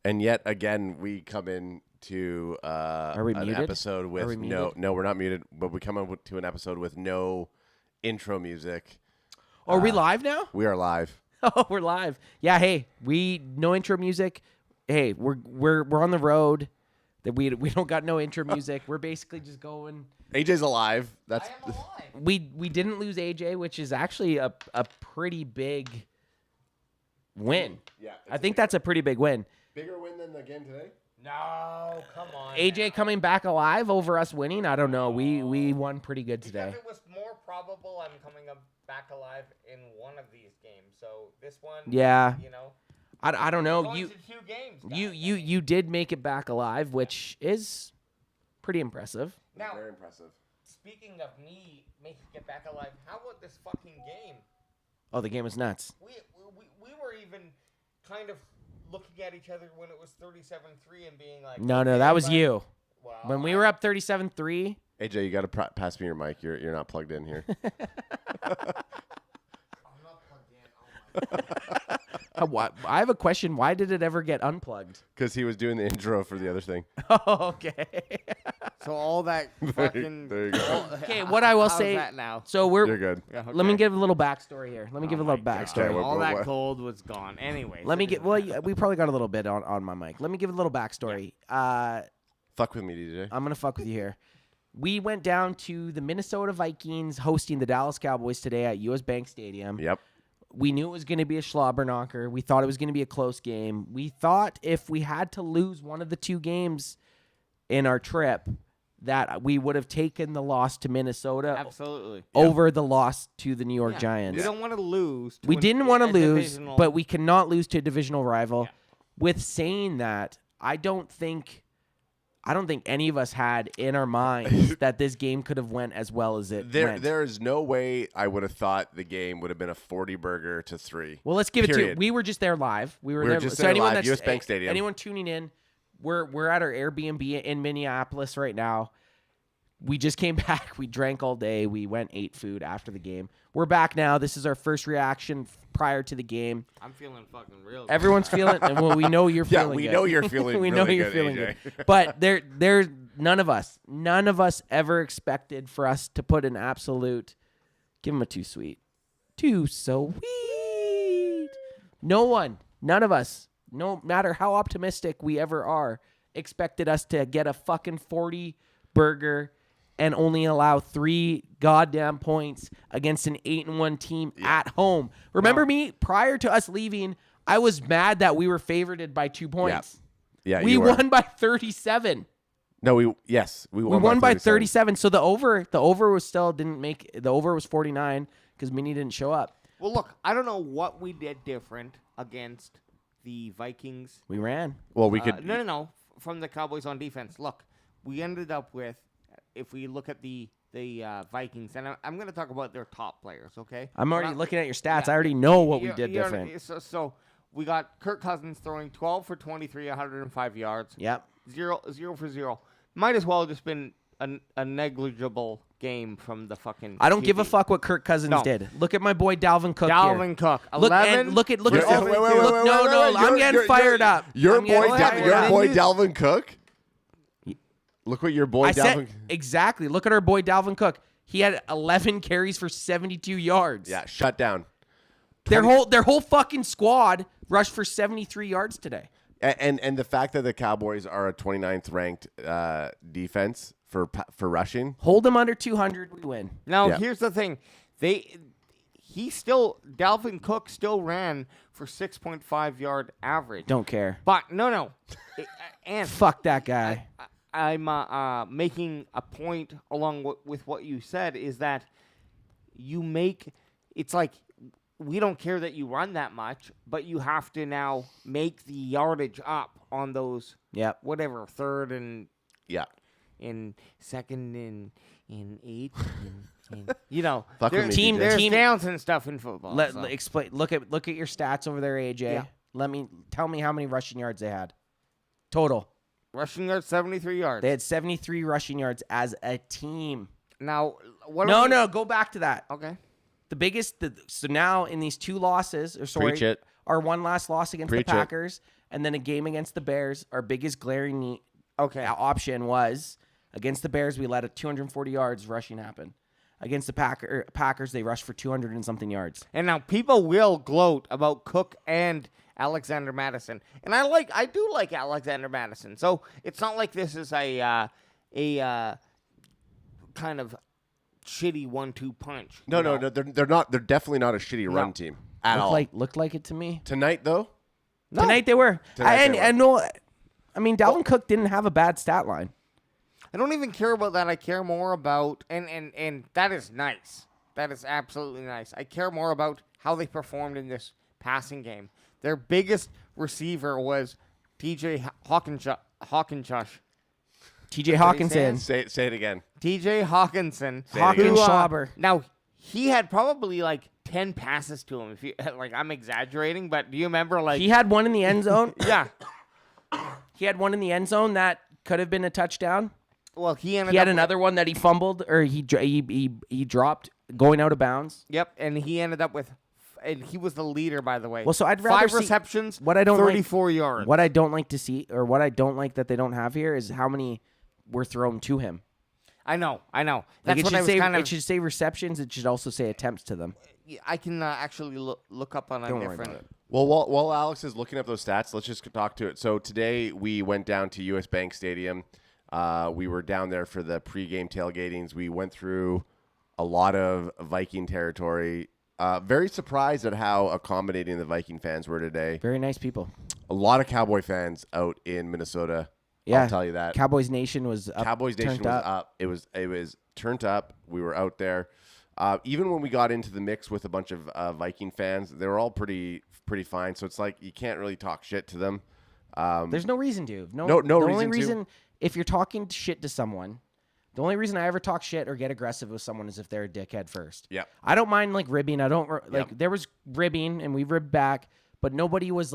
And yet again, we come in to an episode with no, we're not muted, but we come in to an episode with no intro music. Are we live now? We are live. Oh, we're live. Yeah. Hey, no intro music. Hey, we're on the road. That we don't got no intro music. We're basically just going. AJ's alive. That's. I am alive. We didn't lose AJ, which is actually a pretty big win. Yeah, I think that's a pretty big win. Bigger win than the game today? No, come on. AJ coming back alive over us winning. I don't know. We won pretty good today. Because it was more probable I'm coming back alive in one of these games. So this one, Yeah. you know. I don't know. Going to 2 games. You did make it back alive, which is pretty impressive. Now, very impressive. Speaking of me making it back alive, how about this fucking game? Oh, the game was nuts. We were even kind of looking at each other when it was 37-3 and being like, No, that was you. Well, When we were up 37-3. AJ, you got to pass me your mic. You're not plugged in here. I'm not plugged in. Oh my God. I have a question. Why did it ever get unplugged? Because he was doing the intro for the other thing. Oh, okay. So all that fucking. There you go. Okay, what I will How's say. that now? So You're good. Yeah, okay. Let me give a little backstory here. Let me give a little backstory. Okay, All what- that gold was gone. Anyway. Let me get. Well, yeah, we probably got a little bit on my mic. Let me give a little backstory. Fuck with me, DJ. I'm gonna fuck with you here. We went down to the Minnesota Vikings hosting the Dallas Cowboys today at US Bank Stadium. Yep. We knew it was going to be a slobber knocker. We thought it was going to be a close game. We thought if we had to lose one of the 2 games in our trip, that we would have taken the loss to Minnesota Absolutely. over the loss to the New York Giants. We don't want to lose. We didn't want to lose, divisional- but we cannot lose to a divisional rival. Yeah. With saying that, I don't think any of us had in our minds that this game could have went as well as it went. There is no way I would have thought the game would have been a 40-burger to 3. Well, let's give it to Period. we were just there live. We were there. just So there anyone live, that's US Bank Stadium. Anyone tuning in, we're at our Airbnb in Minneapolis right now. We just came back. We drank all day. We ate food after the game. We're back now. This is our first reaction prior to the game. I'm feeling fucking real. Everyone's feeling. Well, we know you're feeling. Yeah, we good. know you're feeling. we really know you're good, feeling AJ. good. But there's none of us ever expected for us to put an absolute. Give him a too sweet. Too sweet. None of us, no matter how optimistic we ever are, expected us to get a fucking 40 burger and only allow 3 goddamn points against an 8-1 team at home. Remember me, prior to us leaving, I was mad that we were favored by 2 points. Yeah, We you were. won by 37. No, we won by 37. So the over was still didn't make the over was 49 because Minnie didn't show up. Well, look, I don't know what we did different against the Vikings. We ran. Well, we could. No. From the Cowboys on defense. Look, we ended up with, if we look at the Vikings, and I'm going to talk about their top players, okay? I'm already We're not- looking at your stats. yeah. I already know what we You're- did you're- different. So we got Kirk Cousins throwing 12 for 23, 105 yards. Yep. 0 for 0. Might as well have just been a negligible game from the fucking. I don't give a QB. fuck what Kirk Cousins No. did. Look at my boy Dalvin Cook here. Dalvin Cook. Look 11. and look at Wait, all. wait, No, I'm getting fired up. Your I'm getting boy, fired your up. boy Dalvin Cook. Look what your boy I Dalvin. said exactly. Look at our boy Dalvin Cook. He had 11 carries for 72 yards. Yeah, shut down. Their whole fucking squad rushed for 73 yards today. And the fact that the Cowboys are a 29th ranked defense for rushing. Hold them under 200, we win. Now Yeah. here's the thing, Dalvin Cook still ran for 6.5 yard average. Don't care. But no, and Fuck that guy. I'm making a point along with what you said is that it's like we don't care that you run that much, but you have to now make the yardage up on those. Yep. Whatever, third and Yeah. in second and 8. and, you know, Fuck with me, DJ. there's Team- downs and stuff in football. so. Explain. Look at your stats over there, AJ. Yeah. Tell me how many rushing yards they had. Total. Rushing yards, 73 yards. They had 73 rushing yards as a team. Now, what? No, go back to that. Okay. The biggest. So now in these 2 losses, Preach it. our one last loss against Preach the it. Packers And then a game against the Bears, our biggest glaring option was against the Bears, we let 240 yards rushing happen. Against the Packers, they rushed for 200 and something yards. And now people will gloat about Cook and Alexander Mattison, and I do like Alexander Mattison. So it's not like this is a kind of shitty 1-2 punch. No, they're not. They're definitely not a shitty run team at all. Looked like it to me Tonight, though. No. Tonight they were. Dalvin Cook didn't have a bad stat line. I don't even care about that. I care more about and that is nice. That is absolutely nice. I care more about how they performed in this passing game. Their biggest receiver was TJ Hawkinson. TJ Hawkinson. Say it again. TJ Hawkinson. Hawkinson. Now he had probably like 10 passes to him. If you I'm exaggerating, but do you remember he had one in the end zone? Yeah. He had one in the end zone that could have been a touchdown. Well, he had another one that he fumbled or he dropped going out of bounds. Yep, and he ended up with, and he was the leader, by the way. Well, so I'd rather 5 receptions, what I don't 34 yards. What I don't like to see, or what I don't like that they don't have here, is how many were thrown to him. I know. That's what I was it should say receptions. It should also say attempts to them. I can actually look up on a different. Well, while Alex is looking up those stats, let's just talk to it. So today we went down to US Bank Stadium. We were down there for the pregame tailgatings. We went through a lot of Viking territory. Very surprised at how accommodating the Viking fans were today. Very nice people. A lot of Cowboy fans out in Minnesota. Yeah, I'll tell you that. Cowboys Nation was up. Cowboys Nation was up. It was turned up. We were out there. Even when we got into the mix with a bunch of Viking fans, they were all pretty fine. So it's like you can't really talk shit to them. There's no reason to. No the reason only reason to. If you're talking shit to someone, the only reason I ever talk shit or get aggressive with someone is if they're a dickhead first. Yeah. I don't mind ribbing. I don't there was ribbing and we ribbed back, but nobody was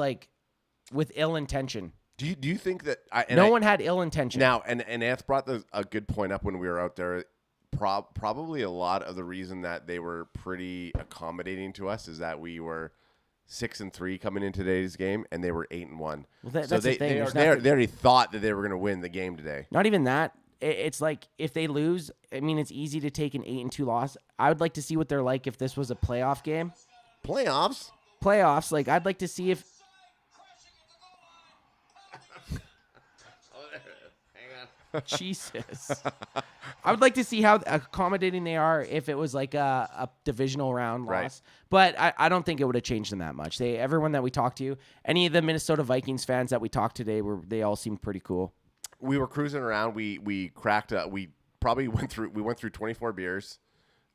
with ill intention. Do you think that no one had ill intention? Now, and Anth brought a good point up when we were out there. Probably a lot of the reason that they were pretty accommodating to us is that we were 6-3 coming into today's game, and they were 8-1. Well, that's so the thing. They already thought that they were going to win the game today. Not even that. It's like if they lose, I mean, it's easy to take an 8-2 loss. I would like to see what they're like if this was a playoff game. Playoffs? I'd like to see if. Jesus. I would like to see how accommodating they are if it was like a divisional round loss. Right. But I don't think it would have changed them that much. Everyone that we talked to, any of the Minnesota Vikings fans that we talked today, they all seemed pretty cool. We were cruising around. We cracked up. We probably went through 24 beers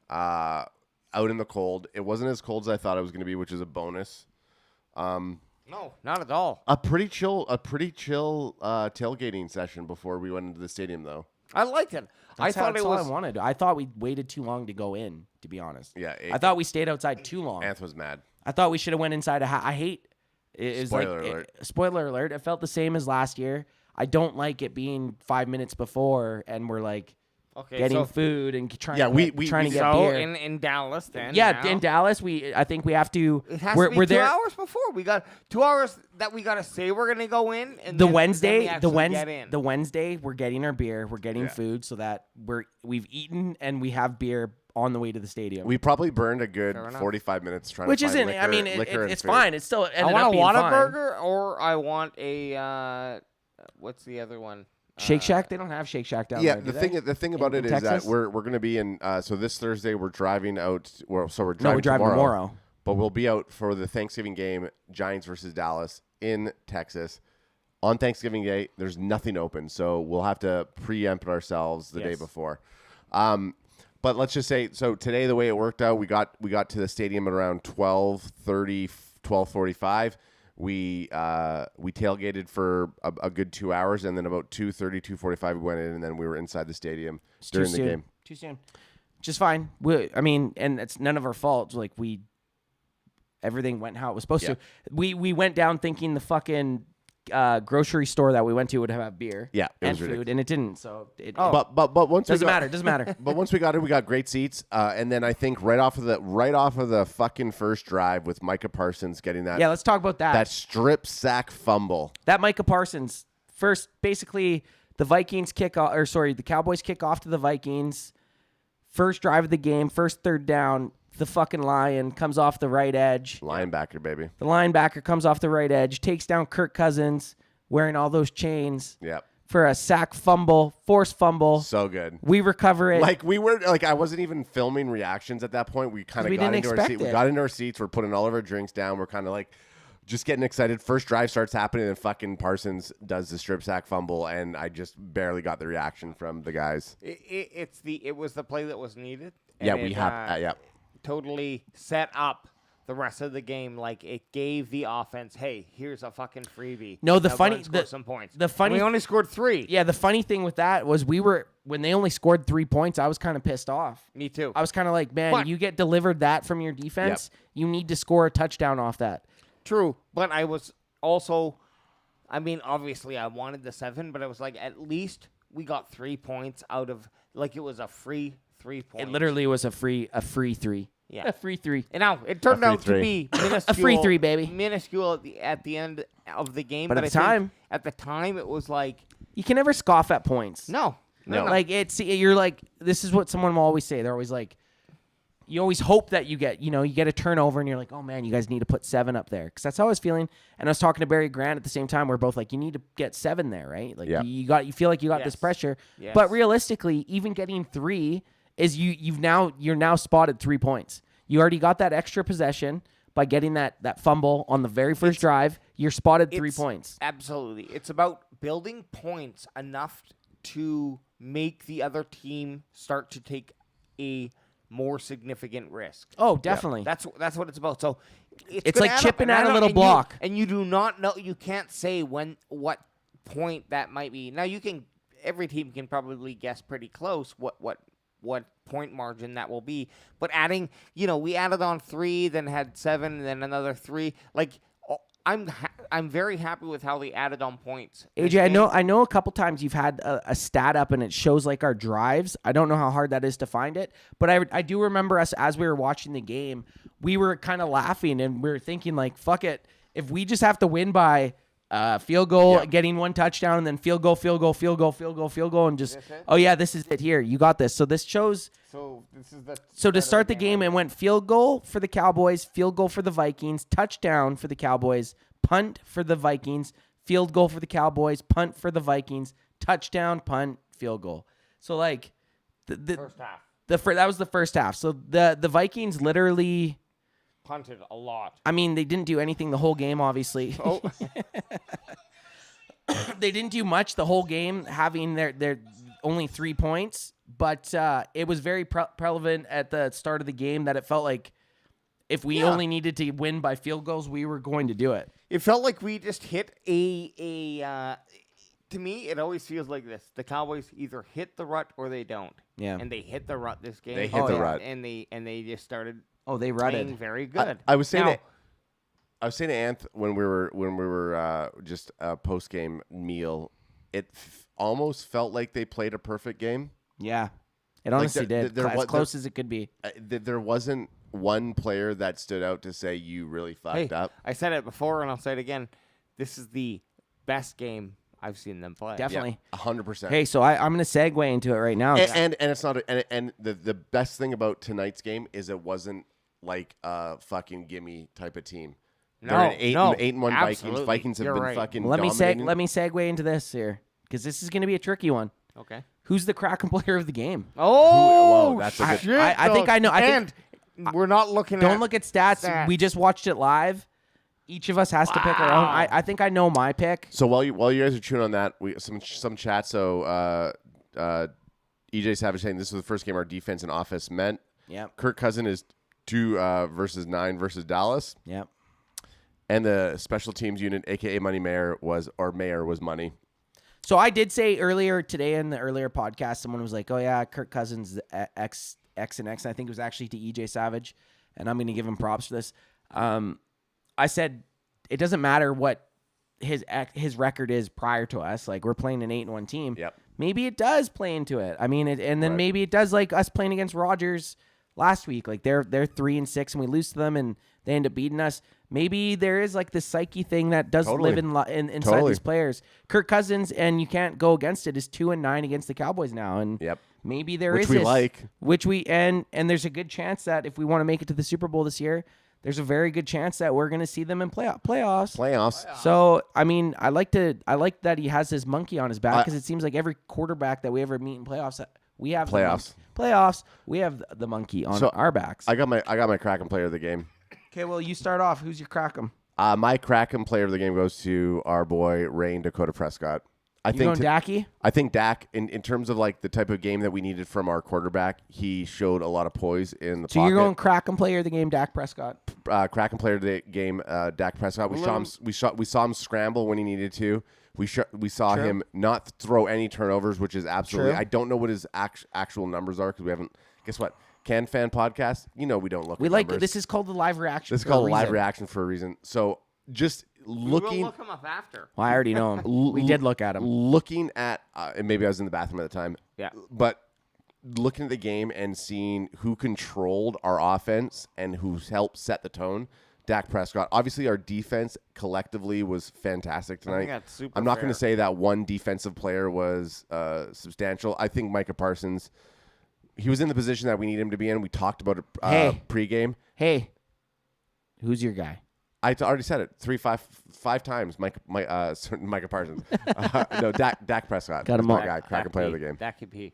out in the cold. It wasn't as cold as I thought it was going to be, which is a bonus. No, not at all. A pretty chill tailgating session before we went into the stadium, though. I liked it. That's all I wanted. I thought we waited too long to go in, to be honest. Yeah. I thought we stayed outside too long. Anth was mad. I thought we should have went inside. I hate it. Spoiler alert. Spoiler alert. It felt the same as last year. I don't like it being 5 minutes before and we're getting food and trying to get beer. In Dallas then. Yeah, now. In Dallas, I think we have to. It has to be 2 hours before. We got 2 hours that we got to say we're going to go in. And the then, Wednesday, then we get in. The Wednesday, we're getting our beer, we're getting food, so that we've eaten and we have beer on the way to the stadium. We probably burned a good 45 minutes trying to find liquor. I mean, it's fine. It's still. I want a Whataburger or I want a what's the other one? Shake Shack? They don't have Shake Shack down there. Yeah, the thing about it is that we're going to be in. So this Thursday we're driving out. We're driving tomorrow. But we'll be out for the Thanksgiving game, Giants versus Dallas in Texas. On Thanksgiving Day, there's nothing open, so we'll have to preempt ourselves the day before. But let's just say, so today the way it worked out, we got to the stadium at around 12:30, 12:45. We tailgated for a good 2 hours, and then about 2:30, 2:45 we went in, and then we were inside the stadium during the game. Too soon. Just fine. And it's none of our fault. Everything went how it was supposed to. We went down thinking the fucking grocery store that we went to would have beer. Yeah, and food, and it didn't. So but once doesn't matter. But once we got in, we got great seats, and then I think right off of the fucking first drive with Micah Parsons getting that. Yeah, let's talk about that. That strip sack fumble. That Micah Parsons first, basically the Cowboys kick off to the Vikings. First drive of the game, first third down. The fucking Lion comes off the right edge. Linebacker, baby. The linebacker comes off the right edge, takes down Kirk Cousins, wearing all those chains. Yep. For a sack fumble, forced fumble. So good. We recover it. I wasn't even filming reactions at that point. We kind of got into our seats. We got into our seats. We're putting all of our drinks down. We're kind of like just getting excited. First drive starts happening, and fucking Parsons does the strip sack fumble, and I just barely got the reaction from the guys. It was the play that was needed. Yeah, we have. Yeah. Totally set up the rest of the game. Like, it gave the offense, hey, here's a fucking freebie. No, some points. We only scored 3. Yeah, the funny thing with that was when they only scored 3 points, I was kind of pissed off. Me too. I was kind of like, man, you get delivered that from your defense, you need to score a touchdown off that. True, but I was also, obviously I wanted the 7, but I was like, at least we got 3 points out of, like, it was a free 3 points. It literally was a free 3. Yeah, a free 3. And now it turned out to be minuscule, a free 3, baby. Minuscule at the end of the game. But at the time, it was like you can never scoff at points. No. Like you're like, this is what someone will always say. They're always like, you always hope that you get a turnover, and you're like, oh man, you guys need to put 7 up there, because that's how I was feeling. And I was talking to Barry Grant at the same time. We're both like, you need to get 7 there, right? Like you feel like you got this pressure, but realistically, even getting 3. Is you're now spotted 3 points. You already got that extra possession by getting that fumble on the very first drive. You're spotted 3 points. Absolutely. It's about building points enough to make the other team start to take a more significant risk. Oh, definitely. Yeah. That's what it's about. So it's like chipping at a little block. And you do not know. You can't say what point that might be. Now every team can probably guess pretty close what point margin that will be, but adding, we added on 3, then had 7, then another 3. Like, I'm very happy with how they added on points. AJ, I know a couple times you've had a stat up and it shows like our drives. I don't know how hard that is to find it, but I do remember us as we were watching the game, we were kind of laughing and we were thinking like, fuck it, if we just have to win by field goal, getting 1 touchdown, and then field goal, and just, oh yeah, this is it here. You got this. So this shows. So to start the game, it went field goal for the Cowboys, field goal for the Vikings, touchdown for the Cowboys, punt for the Vikings, field goal for the Cowboys, punt for the Vikings, touchdown, punt, field goal. So like the first half. That was the first half. So the Vikings literally punted a lot. They didn't do anything the whole game, obviously. Oh. They didn't do much the whole game, having their only 3 points. But it was very prevalent at the start of the game that it felt like if we only needed to win by field goals, we were going to do it. It felt like we just hit a to me, it always feels like this. The Cowboys either hit the rut or they don't. Yeah. And they hit the rut this game. They hit the rut. And they just started they rutted. playing very good. I was saying to Anth when we were just a post game meal, it almost felt like they played a perfect game. Yeah, it honestly did. As close as it could be. There wasn't one player that stood out to say you really fucked up. I said it before and I'll say it again. This is the best game I've seen them play. Definitely, 100%. Hey, so I'm going to segue into it right now. And it's not. And the best thing about tonight's game is it wasn't like a fucking gimme type of team. No, They're an 8-1 Vikings. Vikings have been fucking. Let me segue into this here, because this is going to be a tricky one. Okay. Who's the CRACKEM player of the game? Oh, that's a good. Shit, I think I know. We're not looking. Don't look at stats. We just watched it live. Each of us has to pick our own. I think I know my pick. So while you guys are chewing on that, some chat. So EJ Savage saying this was the first game our defense and offense met. Yeah. Kirk Cousins is 2 versus 9 versus Dallas. Yep. And the special teams unit, aka Money Mayor, was money. So I did say earlier today in the earlier podcast, someone was like, "Oh yeah, Kirk Cousins X and X." And I think it was actually to EJ Savage, and I'm going to give him props for this. I said it doesn't matter what his record is prior to us. Like, we're playing an 8-1 team. Yep. Maybe it does play into it. I mean, and then maybe it does, like us playing against Rogers last week. Like, they're 3-6 and we lose to them and they end up beating us. Maybe there is like this psyche thing that does live inside these players. Kirk Cousins, and you can't go against it, is 2-9 against the Cowboys now. And maybe there is and there's a good chance that if we want to make it to the Super Bowl this year, there's a very good chance that we're going to see them in playoffs. So, I mean, I like that he has his monkey on his back, because it seems like every quarterback that we ever meet in playoffs, we have playoffs. We have the monkey on our backs. I got my CRACKEM player of the game. Okay, well, you start off. Who's your CRACKEM? My CRACKEM player of the game goes to our boy Rain Dakota Prescott. I think Dak, in terms of like the type of game that we needed from our quarterback, he showed a lot of poise in the pocket. So you're going CRACKEM player of the game, Dak Prescott. CRACKEM player of the game, Dak Prescott. We saw him scramble when he needed to. We saw him not throw any turnovers, which is absolutely. I don't know what his actual numbers are, because we haven't. Guess what? CanFan podcast. You know we don't look. This is called the live reaction. This is called a live reaction for a reason. So just looking. We'll look him up after. Well, I already know him. We did look at him. Looking at, and maybe I was in the bathroom at the time. Yeah. But looking at the game and seeing who controlled our offense and who helped set the tone. Dak Prescott. Obviously, our defense collectively was fantastic tonight. I think that's super I'm not fair. going to say that one defensive player was substantial. I think Micah Parsons, he was in the position that we need him to be in. We talked about it pregame. Hey, who's your guy? I already said it five times. Micah Parsons. No, Dak Prescott. Got him all. CRACKEM player of the game.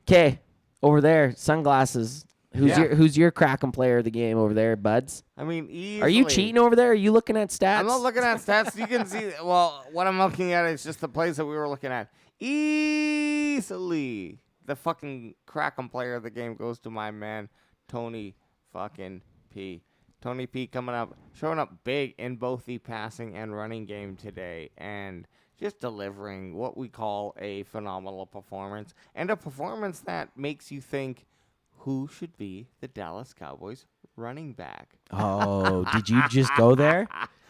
Okay, over there, sunglasses. Who's your CRACKEM player of the game over there, Buds? I mean, easily. Are you cheating over there? Are you looking at stats? I'm not looking at stats. You can see. Well, what I'm looking at is just the plays that we were looking at. Easily, the fucking CRACKEM player of the game goes to my man, Tony fucking P. Tony P coming up, showing up big in both the passing and running game today, and just delivering what we call a phenomenal performance, and a performance that makes you think, who should be the Dallas Cowboys running back? Oh, did you just go there?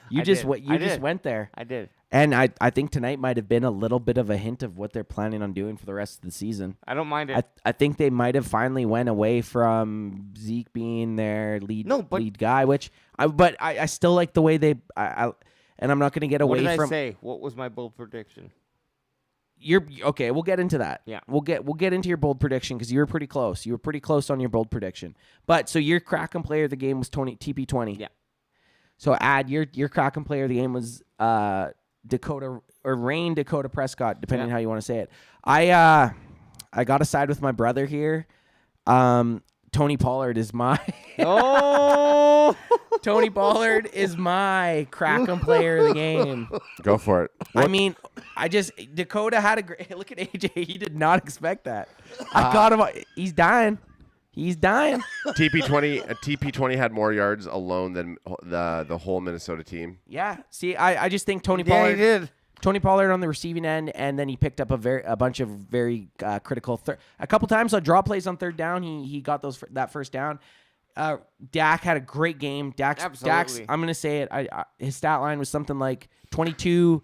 You just went there. I did. And I think tonight might have been a little bit of a hint of what they're planning on doing for the rest of the season. I don't mind it. I think they might have finally went away from Zeke being their lead guy, but I still like the way and I'm not going to get away from. What did I say? What was my bold prediction? You're okay. We'll get into that. Yeah, we'll get into your bold prediction, because you were pretty close. You were pretty close on your bold prediction. But so your CRACKEM player of the game was TP20. Yeah. So your CRACKEM player of the game was Rain Dakota Prescott, depending on how you want to say it. I got to side with my brother here. Tony Pollard is my Tony Pollard is my CRACKEM player of the game. Go for it. I mean, Dakota had a great look at AJ. He did not expect that. I got him. He's dying. TP20 had more yards alone than the whole Minnesota team. Yeah. See, I just think Tony Pollard. Yeah, he did. Tony Pollard on the receiving end, and then he picked up a bunch of very critical. A couple times on draw plays on third down, he got that first down. Dak had a great game. Dak's I'm going to say it. His stat line was something like 25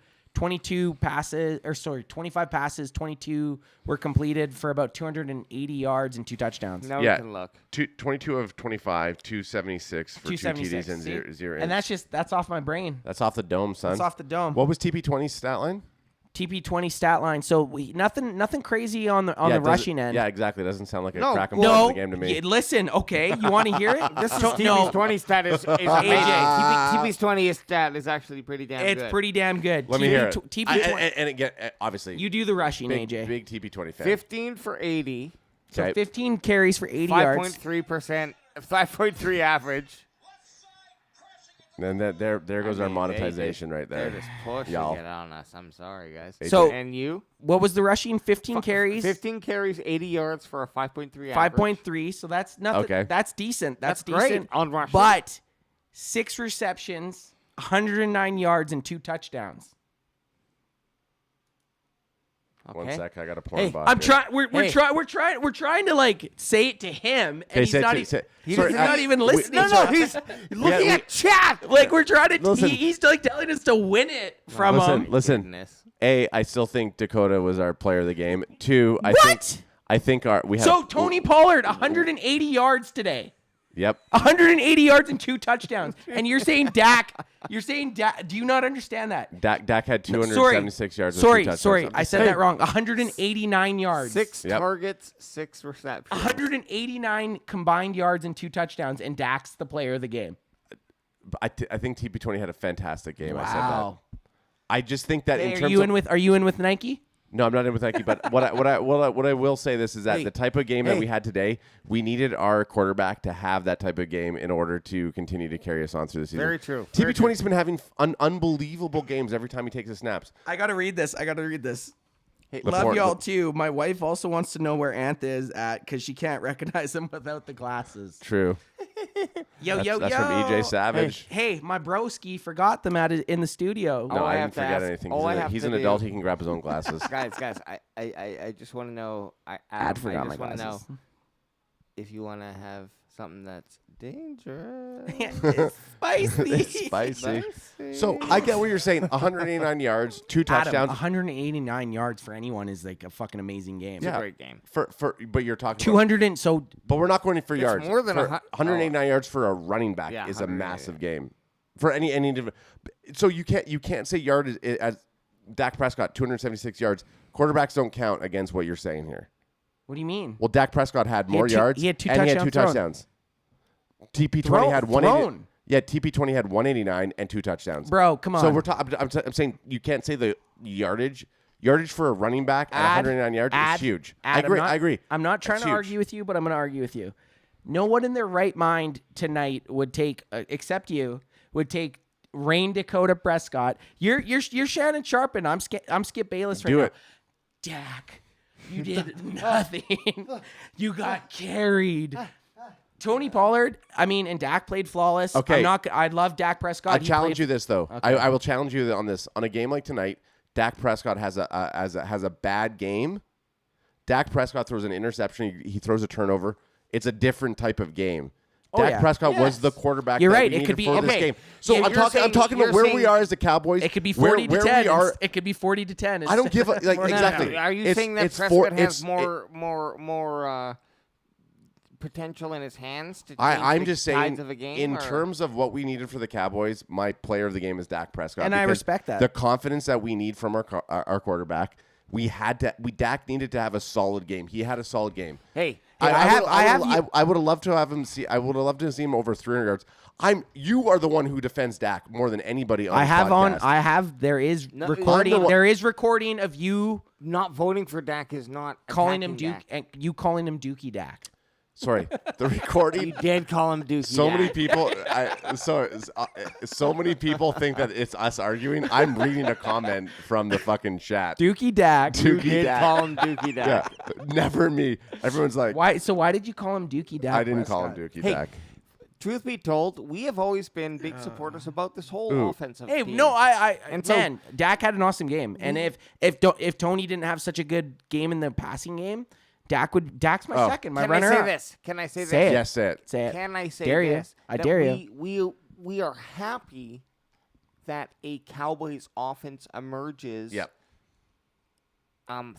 passes, 22 were completed for about 280 yards and 2 touchdowns. Now we can look. 22 of 25, 276 for 2 TDs and zero. And that's off my brain. That's off the dome, son. That's off the dome. What was TP20's stat line? TP20 stat line. So nothing crazy on the rushing end. Yeah, exactly. It doesn't sound like a CRACKEM player of the game to me. Listen, okay, you want to hear it? This is TP's 20 stat is AJ. TP's 20 stat is actually pretty damn good. It's pretty damn good. Let me hear it. TP20, and again, obviously, you do the rushing, AJ. Big TP20 fan. 15 for 80. So 15 carries for 80 yards. 5.3%, 5.3 average. And there goes our monetization right there. They're just pushing it on us. I'm sorry, guys. So, and you? What was the rushing? 15 carries? 15 carries, 80 yards for a 5.3 average. 5.3, so that's nothing. Okay. That's decent. That's decent. Great on rushing. But 6 receptions, 109 yards, and 2 touchdowns. Okay. 1 sec. I got a porn bot. I'm trying. We're trying to like say it to him, and he's not even listening. He's looking at chat. Like we're trying to. He's like telling us to win it from him. Listen. A, I still think Dakota was our player of the game. 2, I think we had. So Tony Pollard, 180 yards today. Yep. 180 yards and 2 touchdowns. And you're saying Dak. Do you not understand that? Dak had 276 yards and 2 touchdowns. Sorry. I said that wrong. 189 yards. 6 targets, 6 receptions. 189 combined yards and 2 touchdowns, and Dak's the player of the game. I think TP20 had a fantastic game. Wow. I said that. I just think that in terms are you in with Nike? No, I'm not in with Nike. But what I will say this is that the type of game that we had today, we needed our quarterback to have that type of game in order to continue to carry us on through the season. Very true. TP20's been having unbelievable games every time he takes his snaps. I gotta read this. Hey, love y'all too. My wife also wants to know where Anth is at because she can't recognize him without the glasses. True. That's from EJ Savage. Hey, my broski forgot them in the studio. No, I didn't forget anything. He's an adult. He can grab his own glasses. Guys, I just want to know. I forgot my glasses. Know if you want to have something that's dangerous. It's spicy. So I get what you're saying. 189 yards, 2 touchdowns. Adam, 189 yards for anyone is like a fucking amazing game. It's a great game. But you're talking 200 But we're not going for yards. More than 189 yards for a running back is a massive game for any. So you can't say yard as Dak Prescott 276 yards. Quarterbacks don't count against what you're saying here. What do you mean? Well, Dak Prescott had more yards. He had 2 and touchdowns. He had 2 touchdowns. TP20 had 180. Yeah, TP20 had 189 and 2 touchdowns. Bro, come on. So I'm saying you can't say the yardage. Yardage for a running back at 189 yards is huge. I agree. I'm not trying to argue with you, but I'm going to argue with you. No one in their right mind tonight would take, except you, would take Rain Dakota Prescott. You're Shannon Sharp, and I'm Skip Bayless right now. Do it. Dak, you did nothing. You got carried. Tony Pollard, and Dak played flawless. Okay. I love Dak Prescott. I challenge you this though. Okay. I will challenge you on this. On a game like tonight, Dak Prescott has a bad game. Dak Prescott throws an interception. He throws a turnover. It's a different type of game. Dak Prescott was the quarterback. You're right. It could be for this game. So I'm talking about where we are as the Cowboys. It could be 40 to 10. It could be 40 to 10. I don't give a exactly. Are you saying that Prescott has more potential in his hands to change I'm just saying, of a game, in terms of what we needed for the Cowboys, my player of the game is Dak Prescott. And I respect that. The confidence that we need from our quarterback, Dak needed to have a solid game. He had a solid game. Hey, I would have loved to have him see. I would have loved to see him over 300 yards. You are the one who defends Dak more than anybody on this podcast. There is recording. There is recording of you not voting for Dak is not calling him Duke Dak. and you calling him Dookie Dak. Sorry, the recording. You did call him Dookie. So many people. So many people think that it's us arguing. I'm reading a comment from the fucking chat. Dookie Dak. You did call him Dookie Dak. Yeah, never me. Everyone's like, why? So why did you call him Dookie Dak? I didn't call him Dookie Dak. Truth be told, we have always been big supporters about this whole offensive team. Man, Dak had an awesome game, and if Tony didn't have such a good game in the passing game. Dak's my second. My runner. Can I say this? Say it. Yes, say it. Say it. Can I say dare this? You. I dare you. We are happy that a Cowboys offense emerges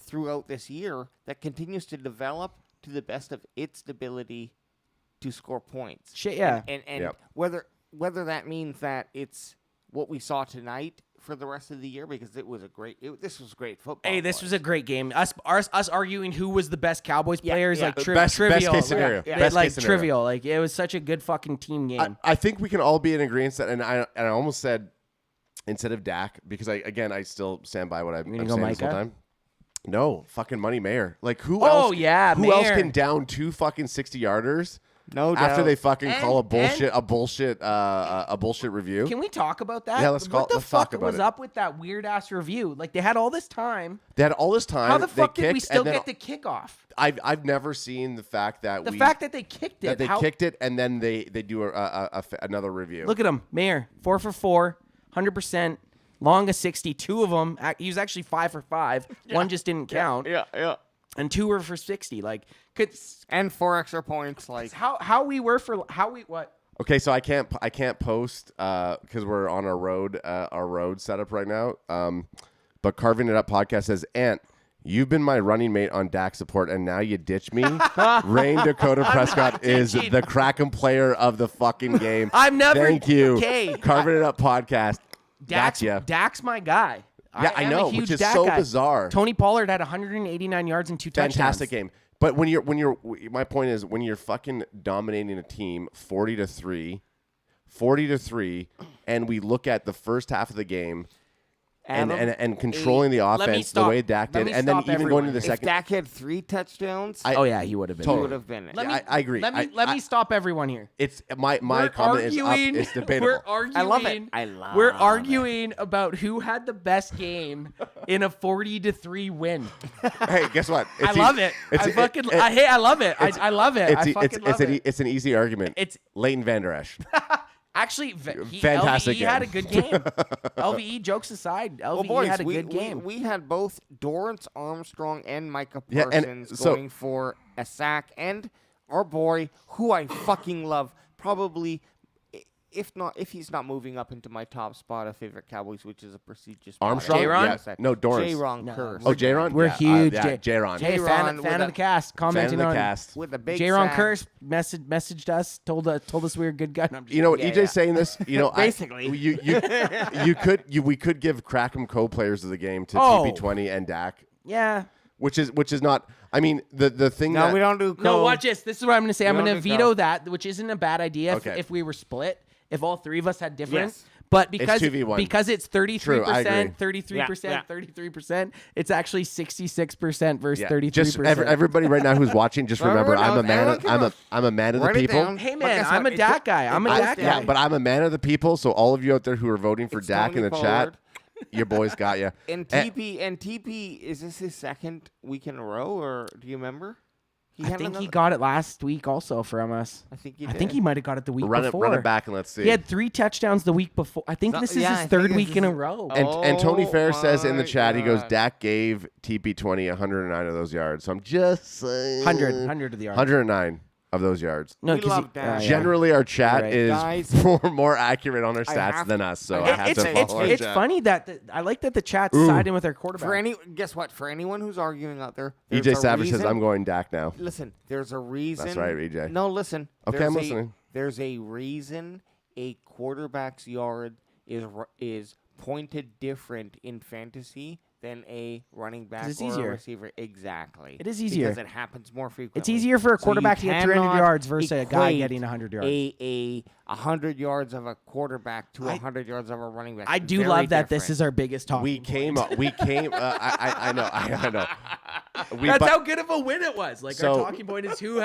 throughout this year that continues to develop to the best of its ability to score points. Shit, yeah. And whether that means that it's what we saw tonight for the rest of the year, because this was great football. Hey, this was a great game. Us arguing who was the best Cowboys player is like best trivial. Best case scenario. Best case scenario. Trivial. Like it was such a good fucking team game. I think we can all be in agreement that, and I almost said instead of Dak, because I still stand by what I'm saying this whole time. No, fucking Money Mayer. Like who else? Who else can down 2 fucking 60-yarders? No doubt. After they fucking call a bullshit review. Can we talk about that? Yeah, let's talk about it. What the fuck was up with that weird ass review? Like they had all this time. How the fuck did we still get the kickoff? I've never seen the fact that they kicked it. That they kicked it and then they do another review. Look at him, Mayer, 4 for 4, 100%. Longest 60. 2 of them, he was actually 5 for 5. One just didn't count. Yeah. And 2 were for 60. And 4 extra points. How we were for what? Okay, so I can't post because we're on our road setup right now. But Carving It Up podcast says, Anth, you've been my running mate on Dak support, and now you ditch me. Rain Dakota Prescott is the CRACKEM player of the fucking game. I'm never. Thank you. Okay. Carving It Up podcast. Dak's my guy. Yeah, I know, which is so bizarre. Tony Pollard had 189 yards and 2 touchdowns. Fantastic game. But my point is, when you're fucking dominating a team 40-3, and we look at the first half of the game and controlling the offense the way Dak did, and then even going to the second. If Dak had 3 touchdowns, he would have been. Totally. He would have been. I agree. Let me stop everyone here. It's my comment is up. It's debatable. We're arguing. I love it. We're arguing about who had the best game in a 40-3 win. Hey, guess what? I love it. I love it. I love it. I fucking love it. It's an easy argument. It's Leighton Vander Esch. Actually, fantastic LVE game. had a good game. LVE, jokes aside, LVE had a good game. We had both Dorrance Armstrong and Micah Parsons going for a sack, and our boy, who I fucking love, probably, if he's not moving up into my top spot of favorite Cowboys, which is a prestigious spot. Armstrong? J-Ron? Yeah. No, Dorrance. J-Ron Curse. Oh, J-Ron? We're huge. J-Ron. Hey, fan of the cast. Commenting on with a big J-Ron sack. Curse messaged us, told us we were a good guy. You know what? EJ's saying this. You know, basically, we could give CRACKEM co-players of the game to TP20 and Dak. Yeah. Which is not. I mean, the thing. No, we don't do. No, watch this. This is what I'm going to say. I'm going to veto that, which isn't a bad idea if we were split. If all 3 of us had different. Yes. But because it's 33%, 33%, it's actually 66% versus 33%. Just everybody right now who's watching, just remember, I'm a man of the people. Hey man, I'm a Dak guy. Yeah, but I'm a man of the people. So all of you out there who are voting for Dak in the chat, your boys got you. And TP, is this his second week in a row, or do you remember? I think he got it last week also from us. I think he might have got it the week before. Run it back and let's see. He had 3 touchdowns the week before. I think this is his 3rd week in a row. And Tony Fair says in the chat, he goes, Dak gave TP20 109 of those yards. So I'm just saying. 100 of the yards. 109 of those yards. No, because generally our chat is more accurate on our stats than us. So I have to follow It's funny that I like that the chat's siding with our quarterback. Guess what? For anyone who's arguing out there, EJ Savage says I'm going Dak now. Listen, there's a reason. That's right, EJ. No, listen. Okay, I'm listening. There's a reason a quarterback's yard is pointed different in fantasy than a running back or a receiver. Exactly. It is easier. Because it happens more frequently. It's easier for a quarterback to get 300 yards versus a guy getting 100 yards. A 100 yards of a quarterback to 100 yards of a running back. I do love that this is our biggest talking point. I know. That's how good of a win it was. Our talking point is who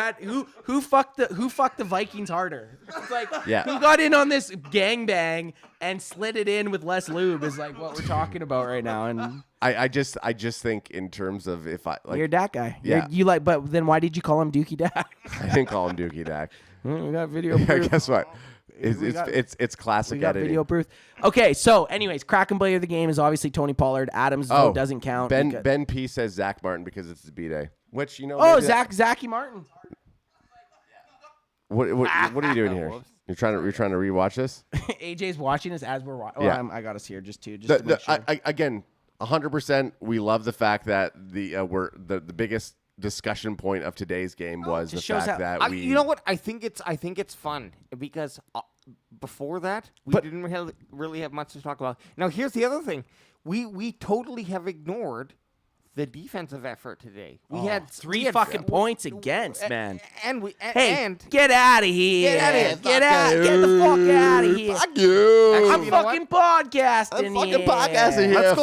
fucked the Vikings harder. It's like who got in on this gangbang and slid it in with less lube is like what we're talking about right now. And I just think in terms of if I you're a Dak guy. Yeah. But then why did you call him Dookie Dak? I didn't call him Dookie Dak. We got video proof. Guess what? It's classic we got editing. Video proof. Okay, so anyways, CRACKEM player of the game is obviously Tony Pollard. Adams vote doesn't count. Ben P says Zach Martin because it's his B-Day. Which Zachy Martin. What are you doing here? You're trying to rewatch this? AJ's watching us as we're watching. Yeah. I got us here just to make sure. Again, 100%. We love the fact that the biggest discussion point of today's game was the fact that we. You know what? I think it's fun because before that we didn't really have much to talk about. Now here's the other thing: we totally have ignored the defensive effort today. We had 3 fucking points against, man. And get out of here. Get the fuck out of here. Fuck you. I'm fucking podcasting here.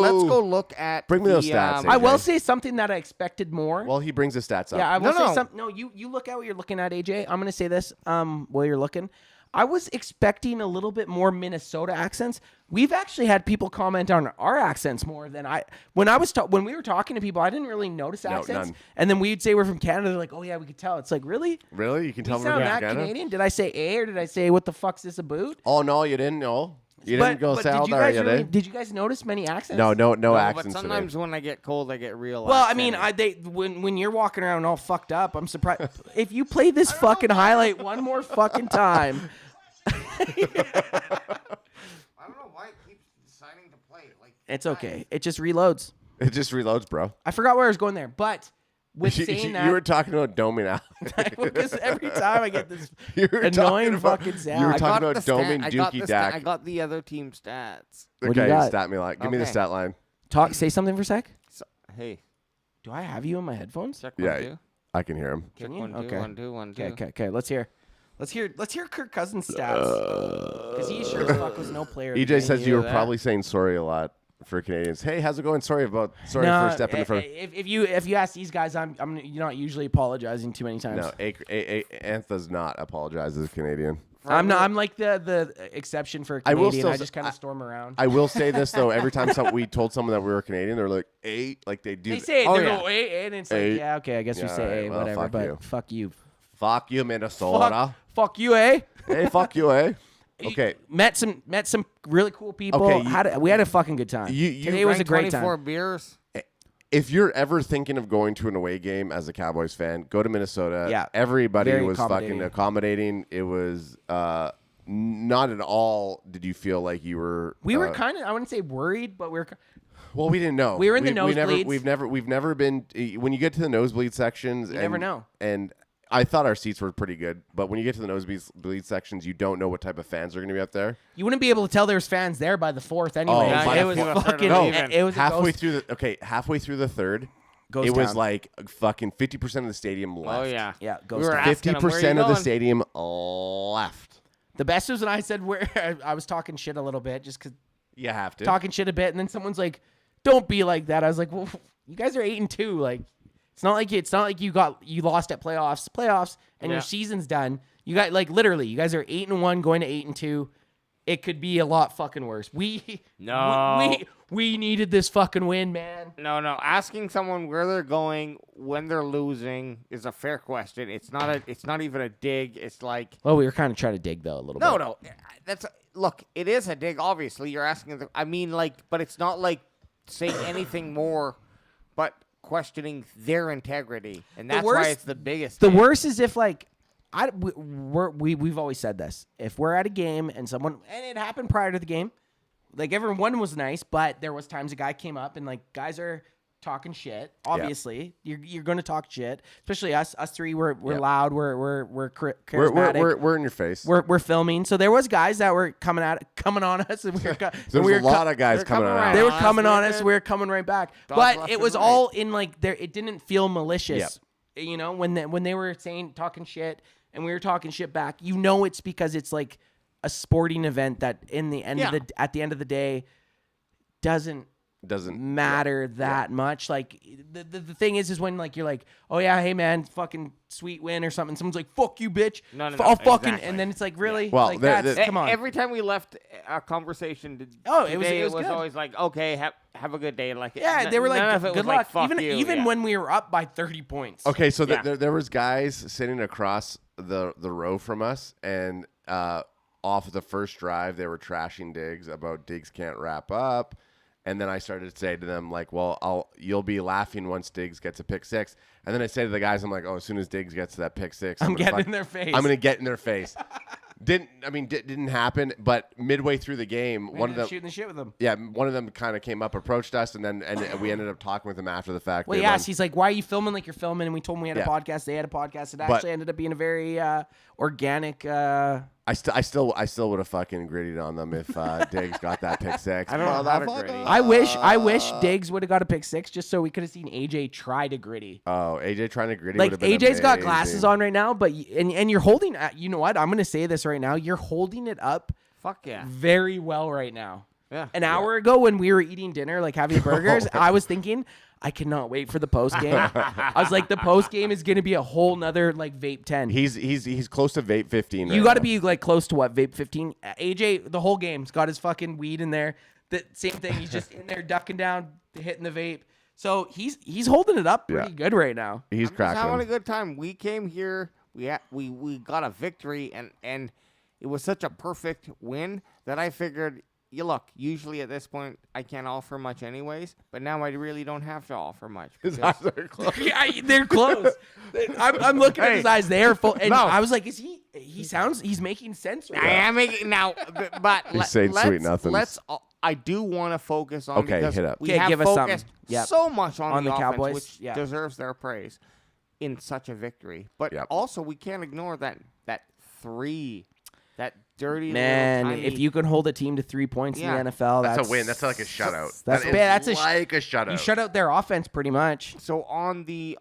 Let's go look at Bring me those stats. I will say something that I expected more. Well, he brings the stats up. Yeah, I will say something. No, you look at what you're looking at, AJ. I'm going to say this while you're looking. I was expecting a little bit more Minnesota accents. We've actually had people comment on our accents more than when we were talking to people. I didn't really notice accents, and then we'd say we're from Canada. They're like, "Oh yeah, we could tell." It's like, really? You can tell we're from Canada. Did I say "a" or did I say "what the fuck's this about"? Oh no, you didn't know. You didn't go Saldar yet, eh? Did you guys notice many accents? No accents. But sometimes when I get cold, I get real. Well, I mean, when you're walking around all fucked up, I'm surprised. If you play this fucking highlight one more fucking time. I don't know why it keeps deciding to play. Like, it's okay. It just reloads. It just reloads, bro. I forgot where I was going there, but with saying that, you were talking about doming out. Every time I get this annoying fucking sound. You were talking about doming Dookie Dak. I got the other team stats. Okay, stat me like. Give me the stat line. Say something for a sec. Hey, do I have you on my headphones? Check 1, 2. I can hear him. Can you? 1, 2, okay. 1, 2, 1, 2. Okay. Let's hear Kirk Cousins' stats because he sure as fuck was no player. EJ says you were probably saying sorry a lot for Canadians. Hey, how's it going? Sorry for stepping in front. If you ask these guys, I'm not usually apologizing too many times. No, Anth does not apologize as a Canadian. I'm not. I'm like the exception for a Canadian. I just kind of storm around. I will say this though: every time we told someone that we were Canadian, they're like, "A," like they do. They say it. They go A, and it's like, yeah, okay, I guess we say A, well, whatever. But fuck you. Fuck you, Minnesota. Fuck you, eh? Hey, fuck you, eh? Okay. Met some really cool people. Okay, we had a fucking good time. Today was a great time. 24 beers. If you're ever thinking of going to an away game as a Cowboys fan, go to Minnesota. Yeah. Everybody was fucking accommodating. It was not at all did you feel like you were... We were kind of, I wouldn't say worried, but we were... Well, we didn't know. We were in the nosebleeds. We've never been... When you get to the nosebleed sections... You never know. And I thought our seats were pretty good, but when you get to the nosebleed sections, you don't know what type of fans are going to be up there. You wouldn't be able to tell there's fans there by the fourth anyway. It was fucking... It was halfway through the third... Ghost it was town. like fucking 50% of the stadium left. Oh, yeah. Yeah, we were 50% of the stadium left. The best was when I said I was talking shit a little bit just because you have to. Talking shit a bit, and then someone's like, don't be like that. I was like, well, you guys are 8-2. Like, it's not like you lost at playoffs, and your season's done. You got literally, you guys are 8-1 going to 8-2. It could be a lot fucking worse. We needed this fucking win, man. No. Asking someone where they're going when they're losing is a fair question. It's not even a dig. It's like... Well, we were kind of trying to dig, though, a little bit. No. Look, it is a dig, obviously. You're asking... but it's not like saying anything more but questioning their integrity. And that's why it's the biggest The worst is if, we've always said this. If we're at a game and it happened prior to the game, everyone was nice, but there was times a guy came up and guys are talking shit. Obviously, you're going to talk shit, especially us three. We're loud. We're charismatic. We're in your face. We're filming. So there was guys that were coming on us, and we were a lot of guys coming on us. They were coming on us. We were coming right back, but it was all in there. It didn't feel malicious. Yep. You know, when they were talking shit. And we were talking shit back. You know, it's because it's like a sporting event that at the end of the day doesn't matter that much. Like the thing is when you're like, oh yeah, hey man, fucking sweet win or something. Someone's like, fuck you, bitch. No, I'll fucking, exactly. And then it's like, really? Well, come on. Every time we left our conversation, it was always like, okay, have a good day. They were like, good luck. Even when we were up by 30 points. Okay, so there was guys sitting across the row from us, and off the first drive, they were trashing Diggs about Diggs can't wrap up. And then I started to say to them, you'll be laughing once Diggs gets a pick six. And then I say to the guys, I'm like, as soon as Diggs gets to that pick six, I'm getting in their face. I'm going to get in their face. Didn't happen, but midway through the game, one of them shooting the shit with them. Yeah, one of them kind of came up, approached us, and we ended up talking with him after the fact. Well, he's like, "Why are you filming like you're filming?" And we told him we had a podcast. They had a podcast. It actually ended up being a very organic. I still would have fucking gritted on them if Diggs got that pick six. I don't know how to gritty. I wish Diggs would have got a pick six just so we could have seen AJ try to gritty. Oh, AJ trying to gritty. AJ's got glasses on right now, but and you're holding. You know what? I'm gonna say this right now. You're holding it up. Fuck yeah. Very well right now. Yeah. An hour ago when we were eating dinner, having burgers, I was thinking, I cannot wait for the post game. I was like, the post game is going to be a whole nother vape 10. He's close to vape 15. You got to be close to what, vape 15? AJ, the whole game's got his fucking weed in there. The same thing. He's just in there ducking down, hitting the vape. So he's holding it up pretty good right now. He's cracking. Having a good time. We came here. We got a victory, and it was such a perfect win that I figured look, usually at this point, I can't offer much anyways, but now I really don't have to offer much. His eyes are closed. Yeah, they're closed. I'm looking at his eyes. They are full. And I was like, is he? He's making sense. I am making now, but he's saying sweet nothings. I do want to focus on okay, because hit up. we have give us focused so much on the offense, Cowboys, which deserves their praise in such a victory. But also, we can't ignore that dirty man. little tiny, if you can hold a team to 3 points in the NFL, that's a win. That's like a shutout. That's like a shutout. You shut out their offense pretty much. So on the